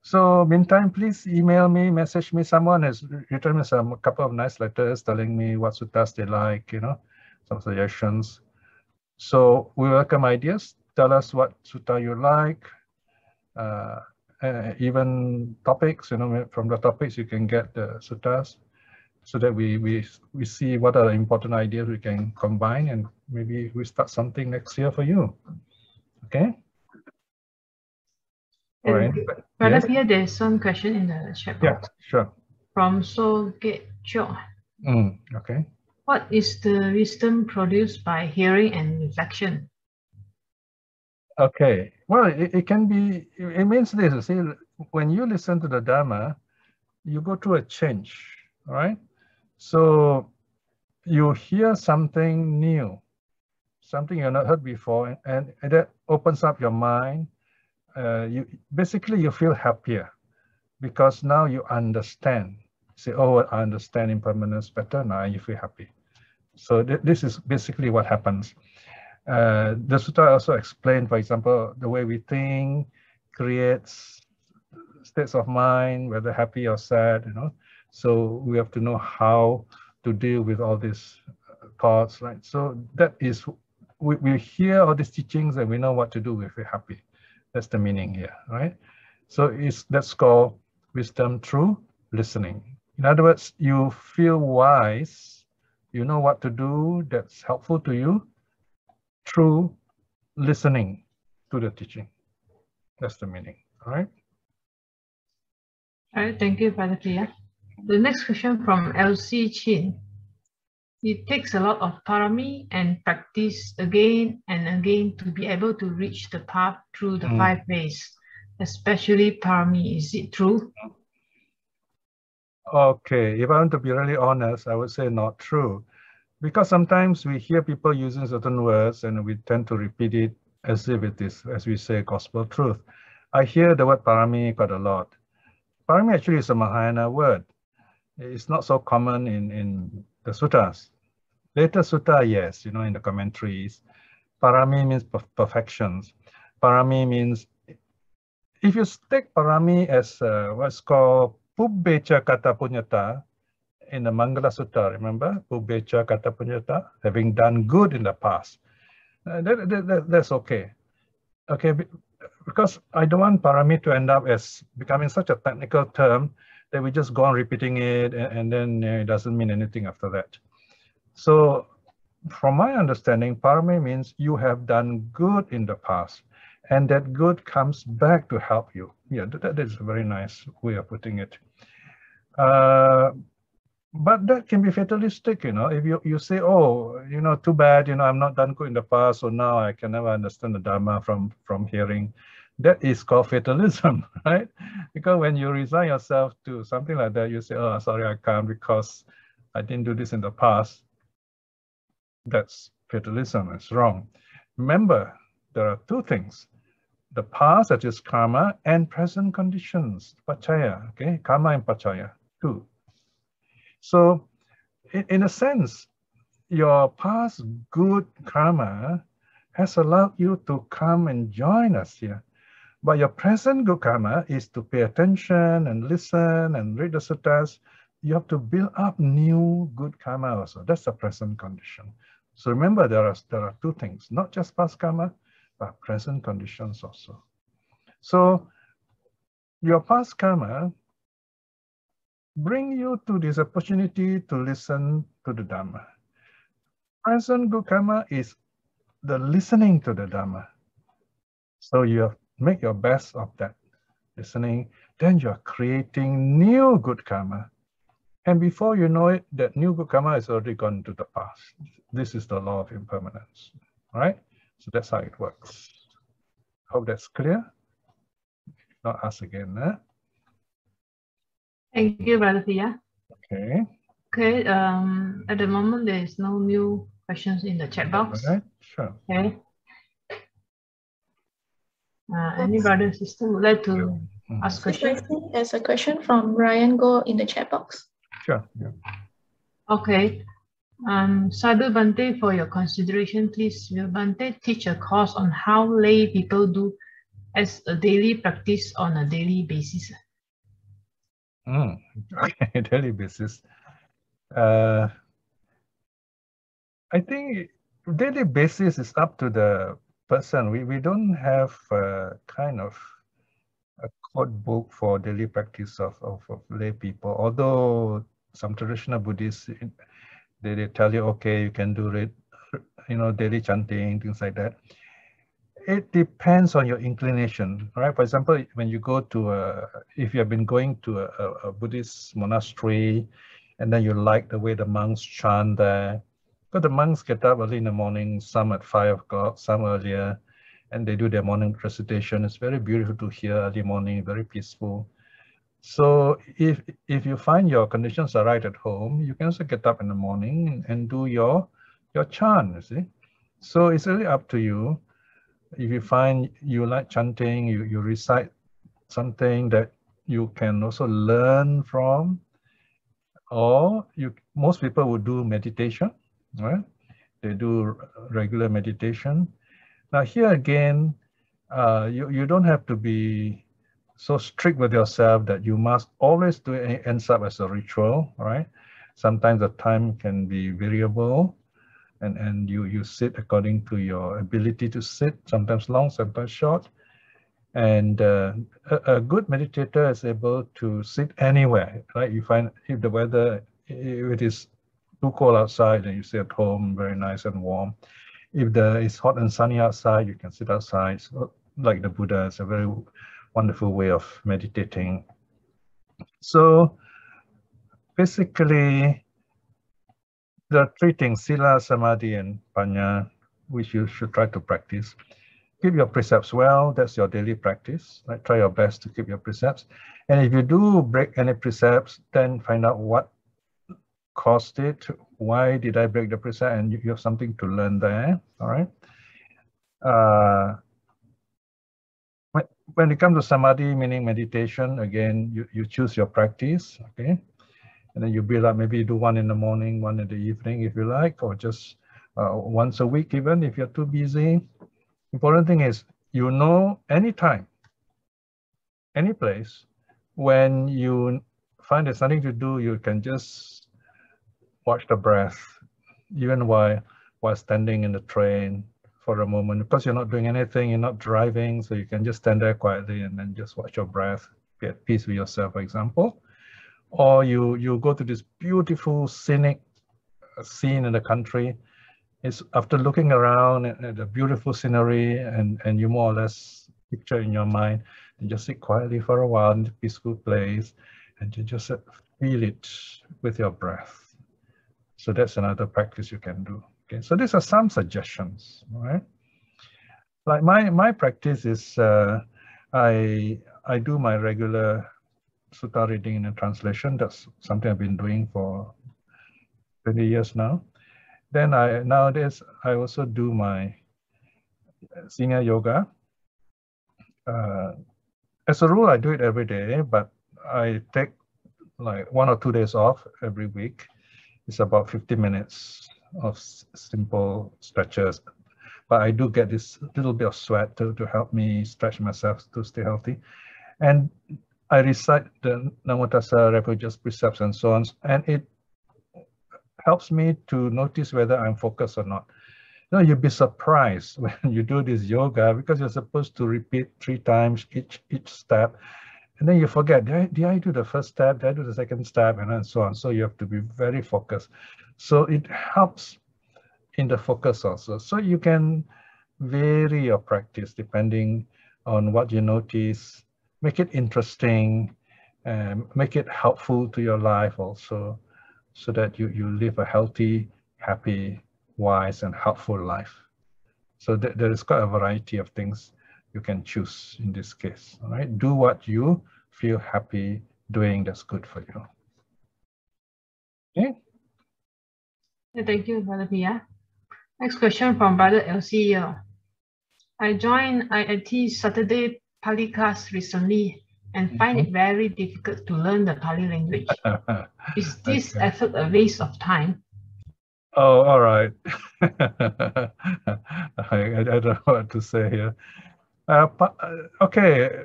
So meantime, please email me, message me. Someone has written me a couple of nice letters telling me what suttas they like, you know, some suggestions. So we welcome ideas. Tell us what sutta you like. Even topics, you know, from the topics you can get the suttas, so that we see what are the important ideas we can combine, and maybe we start something next year for you. Okay. All right. Brother Yes? Piya, there's some question in the chat box. Yeah, sure. From SKEGSS4. Okay. What is the wisdom produced by hearing and reflection? Okay. Well, it can be, it means this, you see, when you listen to the Dhamma, you go through a change, all right? So you hear something new, something you've not heard before, and that opens up your mind. You feel happier because now you understand. Say, oh, I understand impermanence better, now you feel happy. So this is basically what happens. The sutta also explained, for example, the way we think creates states of mind, whether happy or sad, you know. So we have to know how to deal with all these thoughts, right? So that is, we hear all these teachings and we know what to do if we're happy. That's the meaning here, right? So that's called wisdom through listening. In other words, you feel wise, you know what to do that's helpful to you through listening to the teaching. That's the meaning, all right? All right, thank you, Brother Piya. The next question from LC Chin. It takes a lot of parami and practice again and again to be able to reach the path through the 5 ways, especially parami. Is it true? Okay, if I want to be really honest, I would say not true. Because sometimes we hear people using certain words and we tend to repeat it as if it is, as we say, gospel truth. I hear the word parami quite a lot. Parami actually is a Mahayana word. It's not so common in the suttas. Later sutta, yes, you know, in the commentaries. Parami means perfections. Parami means, if you take parami as what's called Pubbecha Kata Punyata in the Mangala Sutta, remember? Pubbecha Kata Punyata, having done good in the past. That's okay. Okay, because I don't want parami to end up as becoming such a technical term that we just go on repeating it and then it doesn't mean anything after that. So from my understanding, parami means you have done good in the past and that good comes back to help you. Yeah, that is a very nice way of putting it. But that can be fatalistic, you know, if you say, oh, you know, too bad, you know, I'm not done good in the past, so now I can never understand the Dharma from hearing. That is called fatalism, right? Because when you resign yourself to something like that, you say, oh, sorry, I can't because I didn't do this in the past. That's fatalism, it's wrong. Remember, there are two things. The past, that is karma, and present conditions, pachaya, okay? Karma and pachaya, two. So in a sense, your past good karma has allowed you to come and join us here. But your present good karma is to pay attention and listen and read the suttas. You have to build up new good karma also. That's the present condition. So remember, there are two things, not just past karma, but present conditions also. So your past karma bring you to this opportunity to listen to the Dhamma. Present good karma is the listening to the Dhamma. So you have to make your best of that listening, then you are creating new good karma. And before you know it, that new good karma is already gone to the past. This is the law of impermanence, all right? So that's how it works. Hope that's clear. If not, ask again. Thank you, Brother Piya. Okay. Okay, at the moment, there is no new questions in the chat box. All right, sure. Okay. Any brother and sister would like to ask questions? There's a question from Ryan Go in the chat box. Sure. Yeah. Okay. Sadhu Bante, for your consideration, please, will Bante teach a course on how lay people do as a daily practice on a daily basis? Okay, daily basis. I think daily basis is up to the person. We don't have kind of a code book for daily practice of lay people. Although some traditional Buddhists, they tell you, okay, you can do it, you know, daily chanting, things like that. It depends on your inclination, right? For example, when you go to if you have been going to a Buddhist monastery, and then you like the way the monks chant there, because the monks get up early in the morning, some at 5 o'clock, some earlier, and they do their morning recitation. It's very beautiful to hear early morning, very peaceful. So if you find your conditions are right at home, you can also get up in the morning and do your chant, you see. So it's really up to you. If you find you like chanting, you recite something that you can also learn from, or most people would do meditation, right? They do regular meditation. Now here again, you don't have to be so strict with yourself that you must always do it and it ends up as a ritual, right? Sometimes the time can be variable, and you sit according to your ability to sit, sometimes long, sometimes short. And a good meditator is able to sit anywhere, right? You find if the weather, if it is too cold outside, then you sit at home, very nice and warm. If it's hot and sunny outside, you can sit outside. So, like the Buddha, it's a very wonderful way of meditating. So basically, there are three things, sila, samadhi, and panya, which you should try to practice. Keep your precepts well, that's your daily practice. Right? Try your best to keep your precepts. And if you do break any precepts, then find out what caused it. Why did I break the precept? And you have something to learn there, all right? When it comes to samadhi, meaning meditation, again, you choose your practice, okay? And then you build up, maybe you do one in the morning, one in the evening if you like, or just once a week even if you're too busy. Important thing is, you know, anytime, any place, when you find there's something to do, you can just watch the breath, even while standing in the train for a moment, because you're not doing anything, you're not driving, so you can just stand there quietly and then just watch your breath, be at peace with yourself, for example. Or you go to this beautiful scenic scene in the country. It's after looking around at the beautiful scenery and you more or less picture in your mind, and just sit quietly for a while in a peaceful place and you just feel it with your breath. So that's another practice you can do. Okay, so these are some suggestions, all right? Like my practice is I do my regular sutta reading and translation. That's something I've been doing for 20 years now. Then nowadays I also do my senior yoga. As a rule, I do it every day, but I take like 1 or 2 days off every week. It's about 50 minutes of simple stretches. But I do get this little bit of sweat to help me stretch myself to stay healthy. And I recite the Namo Tassa, Refugious precepts and so on. And it helps me to notice whether I'm focused or not. You know, you'd be surprised when you do this yoga, because you're supposed to repeat 3 times each step. And then you forget, did I do the first step? Did I do the second step? And then so on. So you have to be very focused. So it helps in the focus also. So you can vary your practice depending on what you notice. Make it interesting, make it helpful to your life also, so that you live a healthy, happy, wise, and helpful life. So there is quite a variety of things you can choose in this case. All right, do what you feel happy doing that's good for you. Okay. Thank you, Brother Piya. Next question from Brother LC. I joined IIT Saturday Pali class recently and find it very difficult to learn the Pali language. Is this effort a waste of time? Oh, all right. I don't know what to say here. Okay,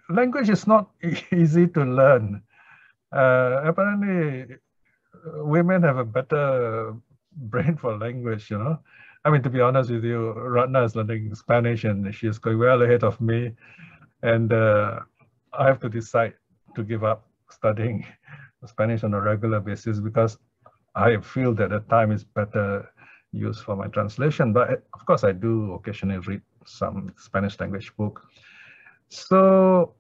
language is not easy to learn. Apparently, women have a better brain for language, you know. I mean, to be honest with you, Ratna is learning Spanish and she's going well ahead of me. And I have to decide to give up studying Spanish on a regular basis, because I feel that the time is better used for my translation. But of course, I do occasionally read some Spanish language book. So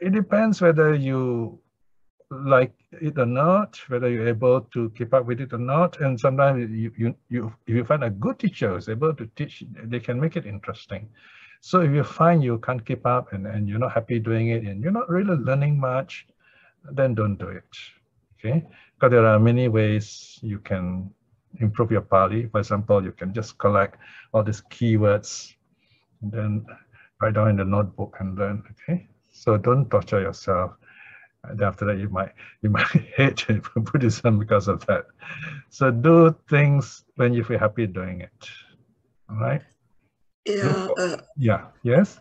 it depends whether you like it or not, whether you're able to keep up with it or not. And sometimes if you find a good teacher who's able to teach, they can make it interesting. So if you find you can't keep up and you're not happy doing it and you're not really learning much, then don't do it. Okay, because there are many ways you can improve your Pali. For example, you can just collect all these keywords and then write down in the notebook and learn. Okay, so don't torture yourself. And after that, you might hate Buddhism because of that. So do things when you feel happy doing it. All right. Yeah. Yeah. Yes.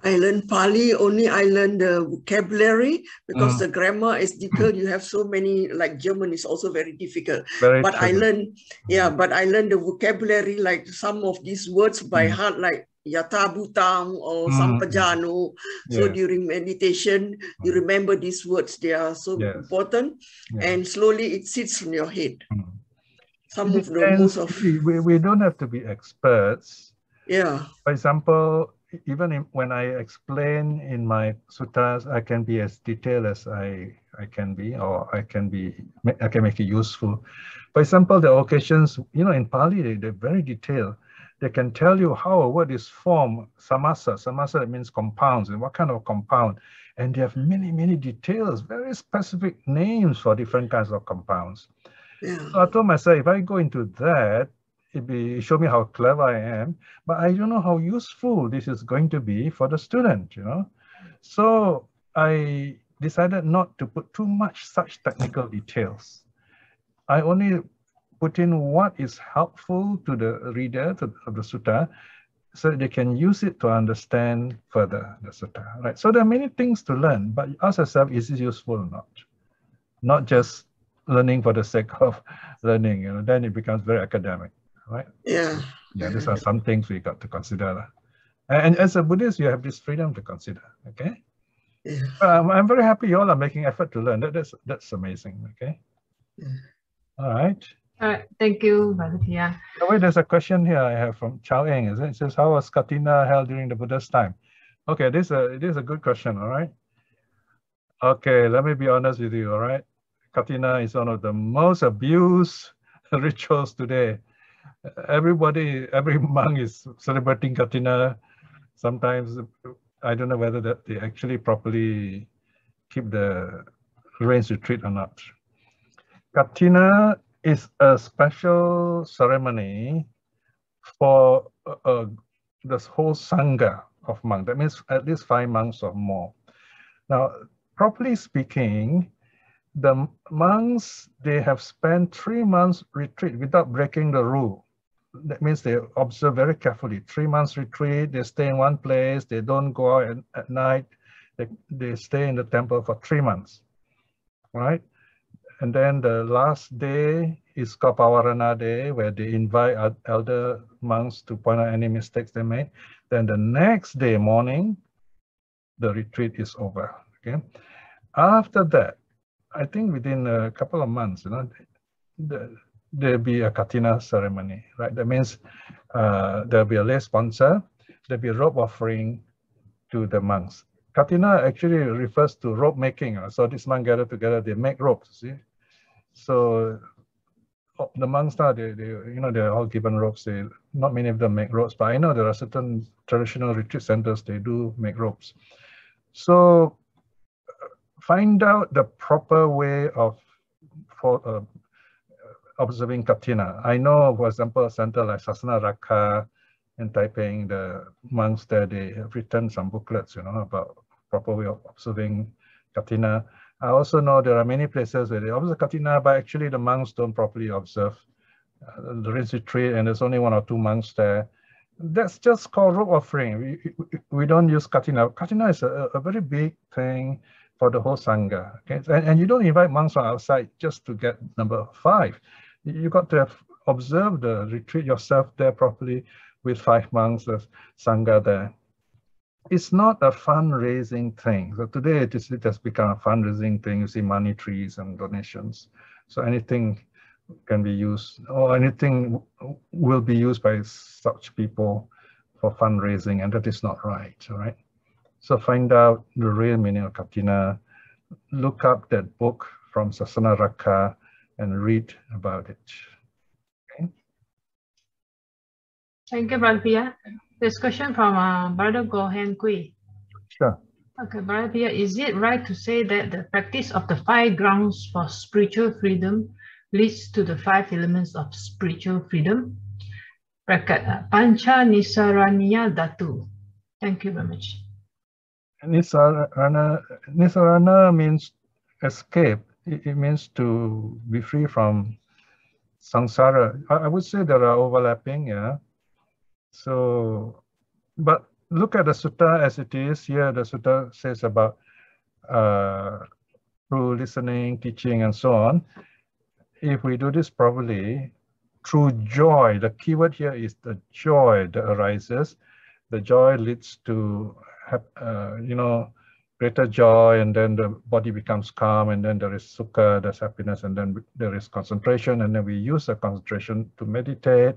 I learned Pali, only I learned the vocabulary, because the grammar is difficult. You have so many, like German is also very difficult. Very but true. I learned, but I learned the vocabulary, like some of these words by heart, like Yata Butang or Sampajano. So during meditation, you remember these words. They are so important, and slowly it sits in your head. Some of the most of... We don't have to be experts. Yeah. For example, even when I explain in my suttas, I can be as detailed as I can be, or I can make it useful. For example, the occasions, you know, in Pali, they're very detailed. They can tell you how a word is formed, samasa. Samasa means compounds, and what kind of compound. And they have many, many details, very specific names for different kinds of compounds. Yeah. So I told myself, if I go into that, it show me how clever I am, but I don't know how useful this is going to be for the student, you know. So I decided not to put too much such technical details. I only put in what is helpful to the reader of the sutta, so they can use it to understand further the sutta, right? So there are many things to learn, but ask yourself, is it useful or not? Not just learning for the sake of learning, you know, then it becomes very academic, right? Yeah. Yeah, these are some things we got to consider. And as a Buddhist, you have this freedom to consider, okay? Yeah. I'm very happy you all are making effort to learn. That's amazing, okay? Yeah. All right. All right, thank you, Brother Piya. Wait, there's a question here I have from Chao Eng. It says, how was Katina held during the Buddha's time? Okay, this is a good question, all right? Okay, let me be honest with you, all right? Katina is one of the most abused rituals today. Every monk is celebrating Katina. Sometimes, I don't know whether that they actually properly keep the rains retreat or not. Katina is a special ceremony for this whole sangha of monks. That means at least 5 monks or more. Now, properly speaking, the monks, they have spent 3 months retreat without breaking the rule. That means they observe very carefully. 3 months retreat, they stay in one place, they don't go out at night, they stay in the temple for 3 months, right? And then the last day is called Pawarana Day, where they invite elder monks to point out any mistakes they made. Then the next day morning, the retreat is over, okay? After that, I think within a couple of months, you know, there'll be a Katina ceremony, right? That means there'll be a lay sponsor, there'll be a robe offering to the monks. Katina actually refers to rope making. So this monk gather together, they make ropes, see? So the monks now, they're all given ropes. Not many of them make ropes, but I know there are certain traditional retreat centers, they do make ropes. So find out the proper way of observing Katina. I know, for example, a center like Sasana Rakha in Taipei, the monks there, they have written some booklets, you know, about proper way of observing Katina. I also know there are many places where they observe Katina, but actually the monks don't properly observe the rinse retreat, and there's only 1 or 2 monks there. That's just called robe offering. We don't use Katina. Katina is a very big thing for the whole Sangha. Okay? And you don't invite monks from outside just to get number 5. You got to have observed the retreat yourself there properly with 5 monks, the Sangha there. It's not a fundraising thing. So today it has become a fundraising thing. You see money trees and donations. So anything can be used, or anything will be used by such people for fundraising, and that is not right, all right? So find out the real meaning of Katina, look up that book from Sasana Rakha and read about it. Okay? Thank you, Brother Piya. This question from Brother Gohan Kui. Sure. Okay, Brother Piya, is it right to say that the practice of the 5 grounds for spiritual freedom leads to the 5 elements of spiritual freedom? Pancha Nisaraniya Dhatu. Thank you very much. Nisarana means escape. It means to be free from samsara. I would say there are overlapping, yeah. So, but look at the sutta as it is. Here the sutta says about through listening, teaching, and so on. If we do this properly, through joy, the keyword here is the joy that arises. The joy leads to, greater joy, and then the body becomes calm, and then there is sukha, there's happiness, and then there is concentration, and then we use the concentration to meditate,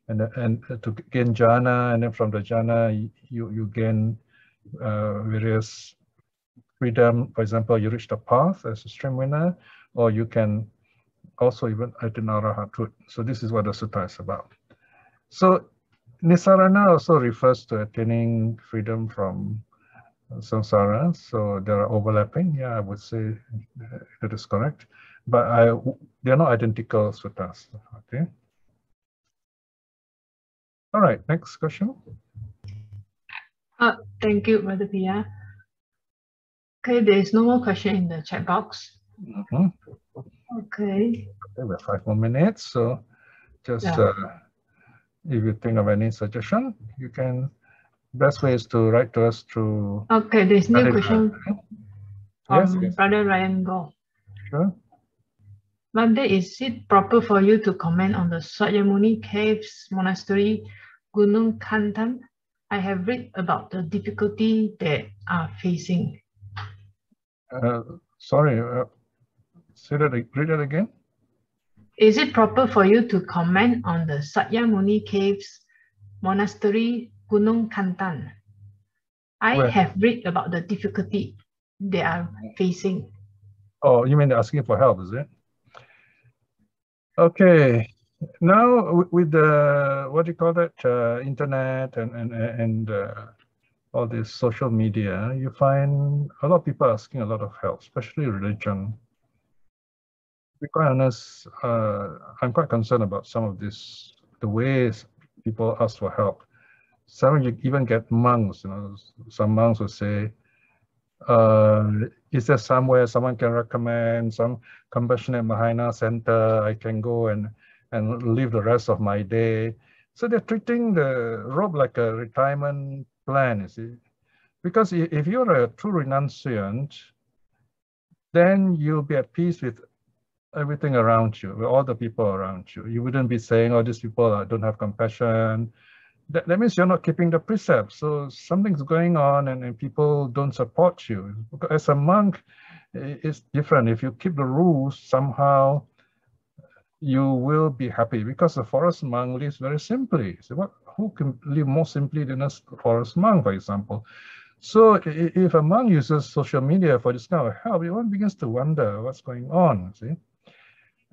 and to gain jhana, and then from the jhana, you gain various freedom. For example, you reach the path as a stream winner, or you can also even attain arahathood. So this is what the sutta is about. So Nisarana also refers to attaining freedom from samsara. So there are overlapping. Yeah, I would say that is correct. But they are not identical suttas. Okay. All right, next question. Thank you, Brother Piya. Okay, there is no more question in the chat box. Okay. We have 5 more minutes, so just if you think of any suggestion, you can. Best way is to write to us through. Okay, there's new question Yes, from Brother Ryan Go. Sure. Monday, is it proper for you to comment on the Sakyamuni Caves Monastery, Gunung Kantan? I have read about the difficulty they are facing. Sorry, read that again. Is it proper for you to comment on the Sakyamuni Caves Monastery, Gunung Kantan? I have read about the difficulty they are facing. Oh, you mean they're asking for help, is it? Okay. Now with the, what do you call that, internet and all this social media, you find a lot of people asking a lot of help, especially religion. To be quite honest, I'm quite concerned about some of this, the ways people ask for help. Some you even get monks, you know, some monks will say, is there somewhere someone can recommend some compassionate Mahayana center I can go and live the rest of my day? So they're treating the robe like a retirement plan, you see. Because if you're a true renunciant, then you'll be at peace with everything around you, with all the people around you. You wouldn't be saying, oh, these people don't have compassion. That means you're not keeping the precepts. So something's going on and people don't support you. As a monk, it's different. If you keep the rules, somehow you will be happy, because the forest monk lives very simply. So who can live more simply than a forest monk, for example? So if a monk uses social media for this kind of help, one begins to wonder what's going on, see?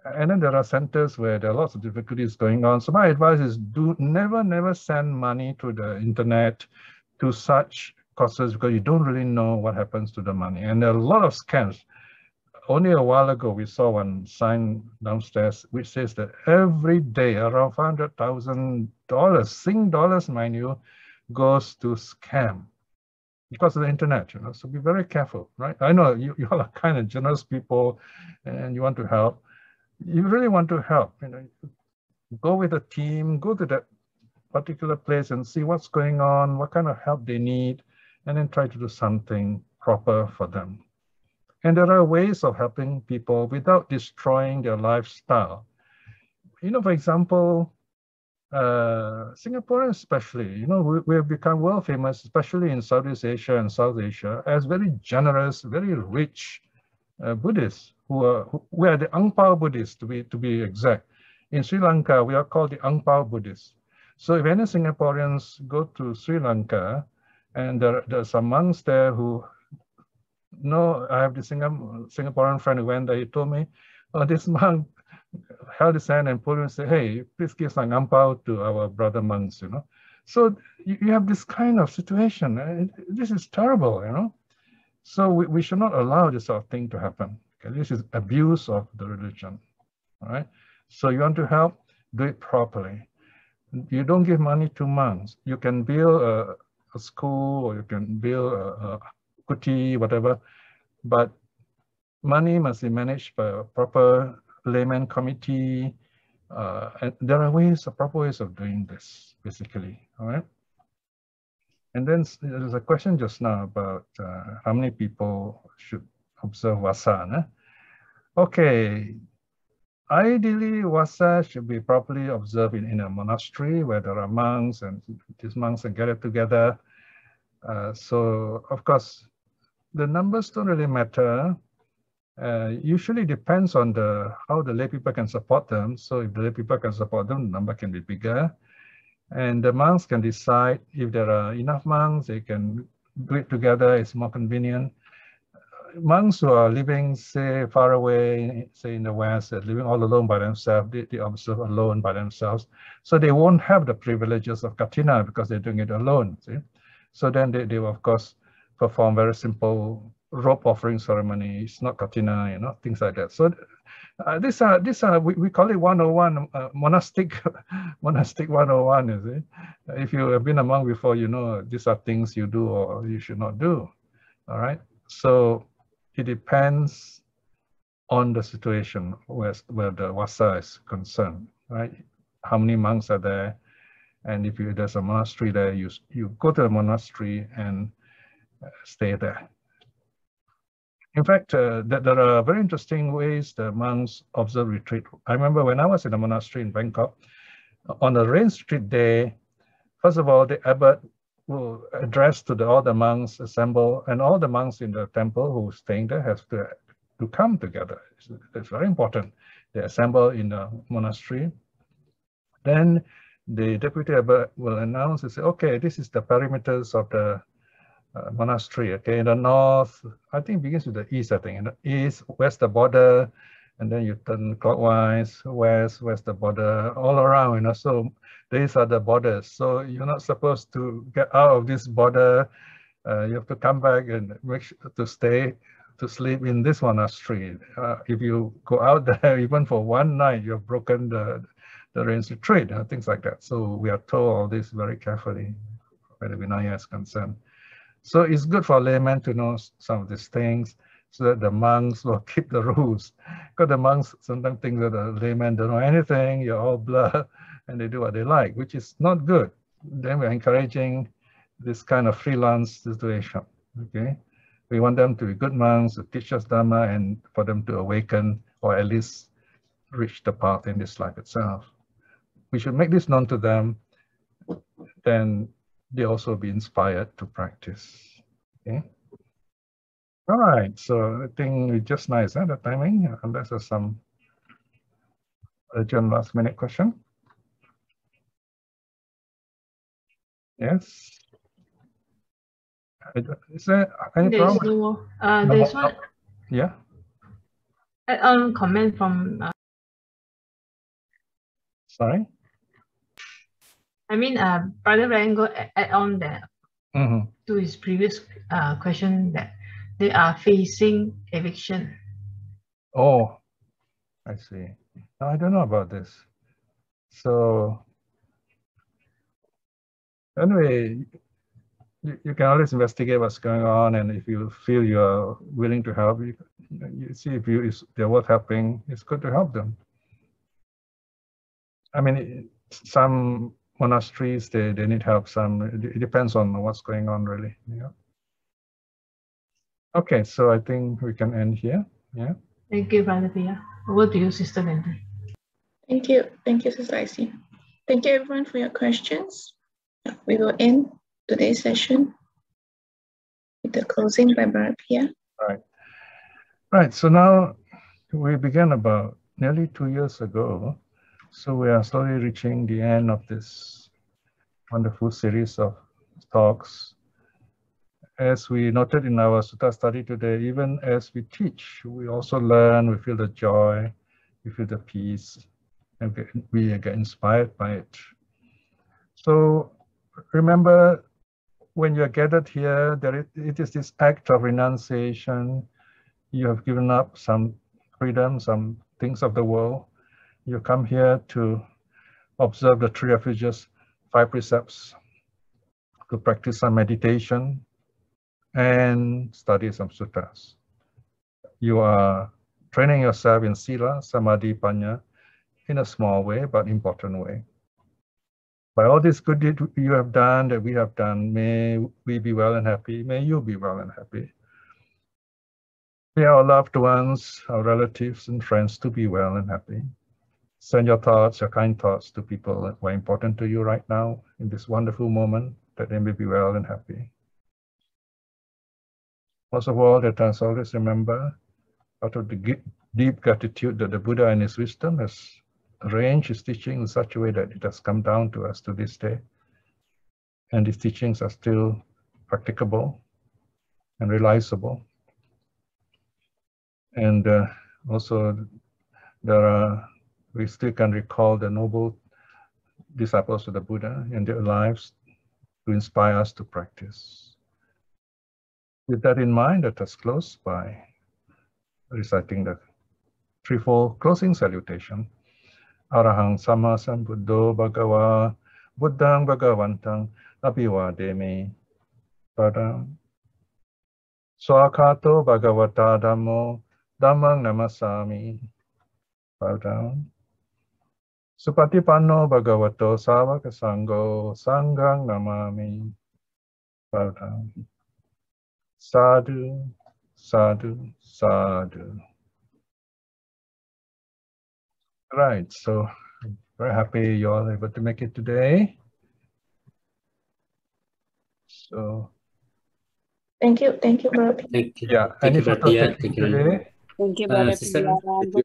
And then there are centers where there are lots of difficulties going on. So my advice is never send money to the internet to such causes, because you don't really know what happens to the money. And there are a lot of scams. Only a while ago, we saw one sign downstairs which says that every day around $500,000, Sing dollars, mind you, goes to scam because of the internet, you know. So be very careful, right? I know you all are kind of generous people and you want to help. You really want to help, you know, go with a team, go to that particular place and see what's going on, what kind of help they need, and then try to do something proper for them. And there are ways of helping people without destroying their lifestyle. You know, for example, Singaporeans especially, you know, we have become world famous, especially in Southeast Asia and South Asia, as very generous, very rich Buddhists who are the Ang Pao Buddhists, to be exact. In Sri Lanka, we are called the Ang Pao Buddhists. So if any Singaporeans go to Sri Lanka, and there are some monks there who know, I have this Singaporean friend who went there, he told me, oh, this monk held his hand and pulled him and said, hey, please give some Ang Pao to our brother monks, you know. So you have this kind of situation. This is terrible, you know. So we should not allow this sort of thing to happen. Okay? This is abuse of the religion. All right. So you want to help, do it properly. You don't give money to monks. You can build a school, or you can build a kuti, whatever, but money must be managed by a proper layman committee. And there are proper ways of doing this, basically. All right. And then there's a question just now about how many people should observe Vasa. Okay, ideally Vasa should be properly observed in a monastery where there are monks, and these monks are gathered together. So of course, the numbers don't really matter. Usually depends on how the lay people can support them. So if the lay people can support them, the number can be bigger. And the monks can decide if there are enough monks, they can do it together, it's more convenient. Monks who are living, say, far away, say in the West, living all alone by themselves, they observe alone by themselves. So they won't have the privileges of Katina because they're doing it alone, see? So then they will, of course, perform very simple robe offering ceremonies, not Katina, you know, things like that. So these are we call it 101, monastic 101, is it? If you have been a monk before, you know these are things you do or you should not do. All right. So it depends on the situation where the wasa is concerned, right? How many monks are there? And if there's a monastery there, you go to the monastery and stay there. In fact, there are very interesting ways the monks observe retreat. I remember when I was in a monastery in Bangkok, on the rain retreat day, first of all, the abbot will address to all the monks assemble, and all the monks in the temple who are staying there have to come together. It's very important. They assemble in the monastery. Then the deputy abbot will announce and say, okay, this is the perimeters of the monastery. Okay, in the north, I think it begins with the east, I think. In the east, west the border, and then you turn clockwise, west the border, all around, you know. So these are the borders. So you're not supposed to get out of this border. You have to come back and make sure to stay to sleep in this monastery. If you go out there even for one night, you've broken the rains retreat, things like that. So we are told all this very carefully where the Vinaya is concerned. So it's good for laymen to know some of these things so that the monks will keep the rules. Because the monks sometimes think that the laymen don't know anything, you're all blur, and they do what they like, which is not good. Then we're encouraging this kind of freelance situation, okay? We want them to be good monks, to teach us Dharma, and for them to awaken, or at least reach the path in this life itself. We should make this known to them, then they also be inspired to practice. Okay. All right. So I think it's just nice, the timing. Unless there's some urgent last-minute question. Yes. Is there any problem? No more. There's one. Yeah. Add-on comment from. Sorry. I mean, Brother Rango add on that to his previous question that they are facing eviction. Oh, I see. No, I don't know about this. So anyway, you can always investigate what's going on, and if you feel you're willing to help, you see if they're worth helping, it's good to help them. I mean, some monasteries, they need help. Some, it depends on what's going on, really. Yeah. Okay, so I think we can end here. Yeah. Thank you, Brother Piya. Over to you, Sister Wendy. Thank you, Sister Icy. Thank you, everyone, for your questions. We will end today's session with the closing by Brother Piya. Right. So now we began about nearly 2 years ago. So we are slowly reaching the end of this wonderful series of talks. As we noted in our sutta study today, even as we teach, we also learn, we feel the joy, we feel the peace, and we get inspired by it. So remember, when you're gathered here, it is this act of renunciation. You have given up some freedom, some things of the world. You come here to observe the three refuges, 5 precepts, to practice some meditation, and study some suttas. You are training yourself in sila, samadhi, panya, in a small way, but important way. By all this good deed you have done, that we have done, may we be well and happy. May you be well and happy. May our loved ones, our relatives and friends to be well and happy. Send your thoughts, your kind thoughts to people who are important to you right now in this wonderful moment, that they may be well and happy. Most of all, let us always remember, out of the deep gratitude that the Buddha and his wisdom has arranged his teaching in such a way that it has come down to us to this day. And these teachings are still practicable and realizable. And also, we still can recall the noble disciples of the Buddha in their lives to inspire us to practice. With that in mind, let us close by reciting the threefold closing salutation. Arahang Sama Sambuddho Bhagava Buddhang Bhagavantang Abhivademi. Padam. Swakato Bhagavata Dhammo Dhammang Namasami. Bow down. Supatipanno Bhagavato Savaka Sangho Sanghang Namami. Bow down. Sadhu, sadhu, sadhu. Right, so I'm very happy you all able to make it today. So thank you, Brother Piya. Yeah, any photos taken today? Thank you, Brother Piya.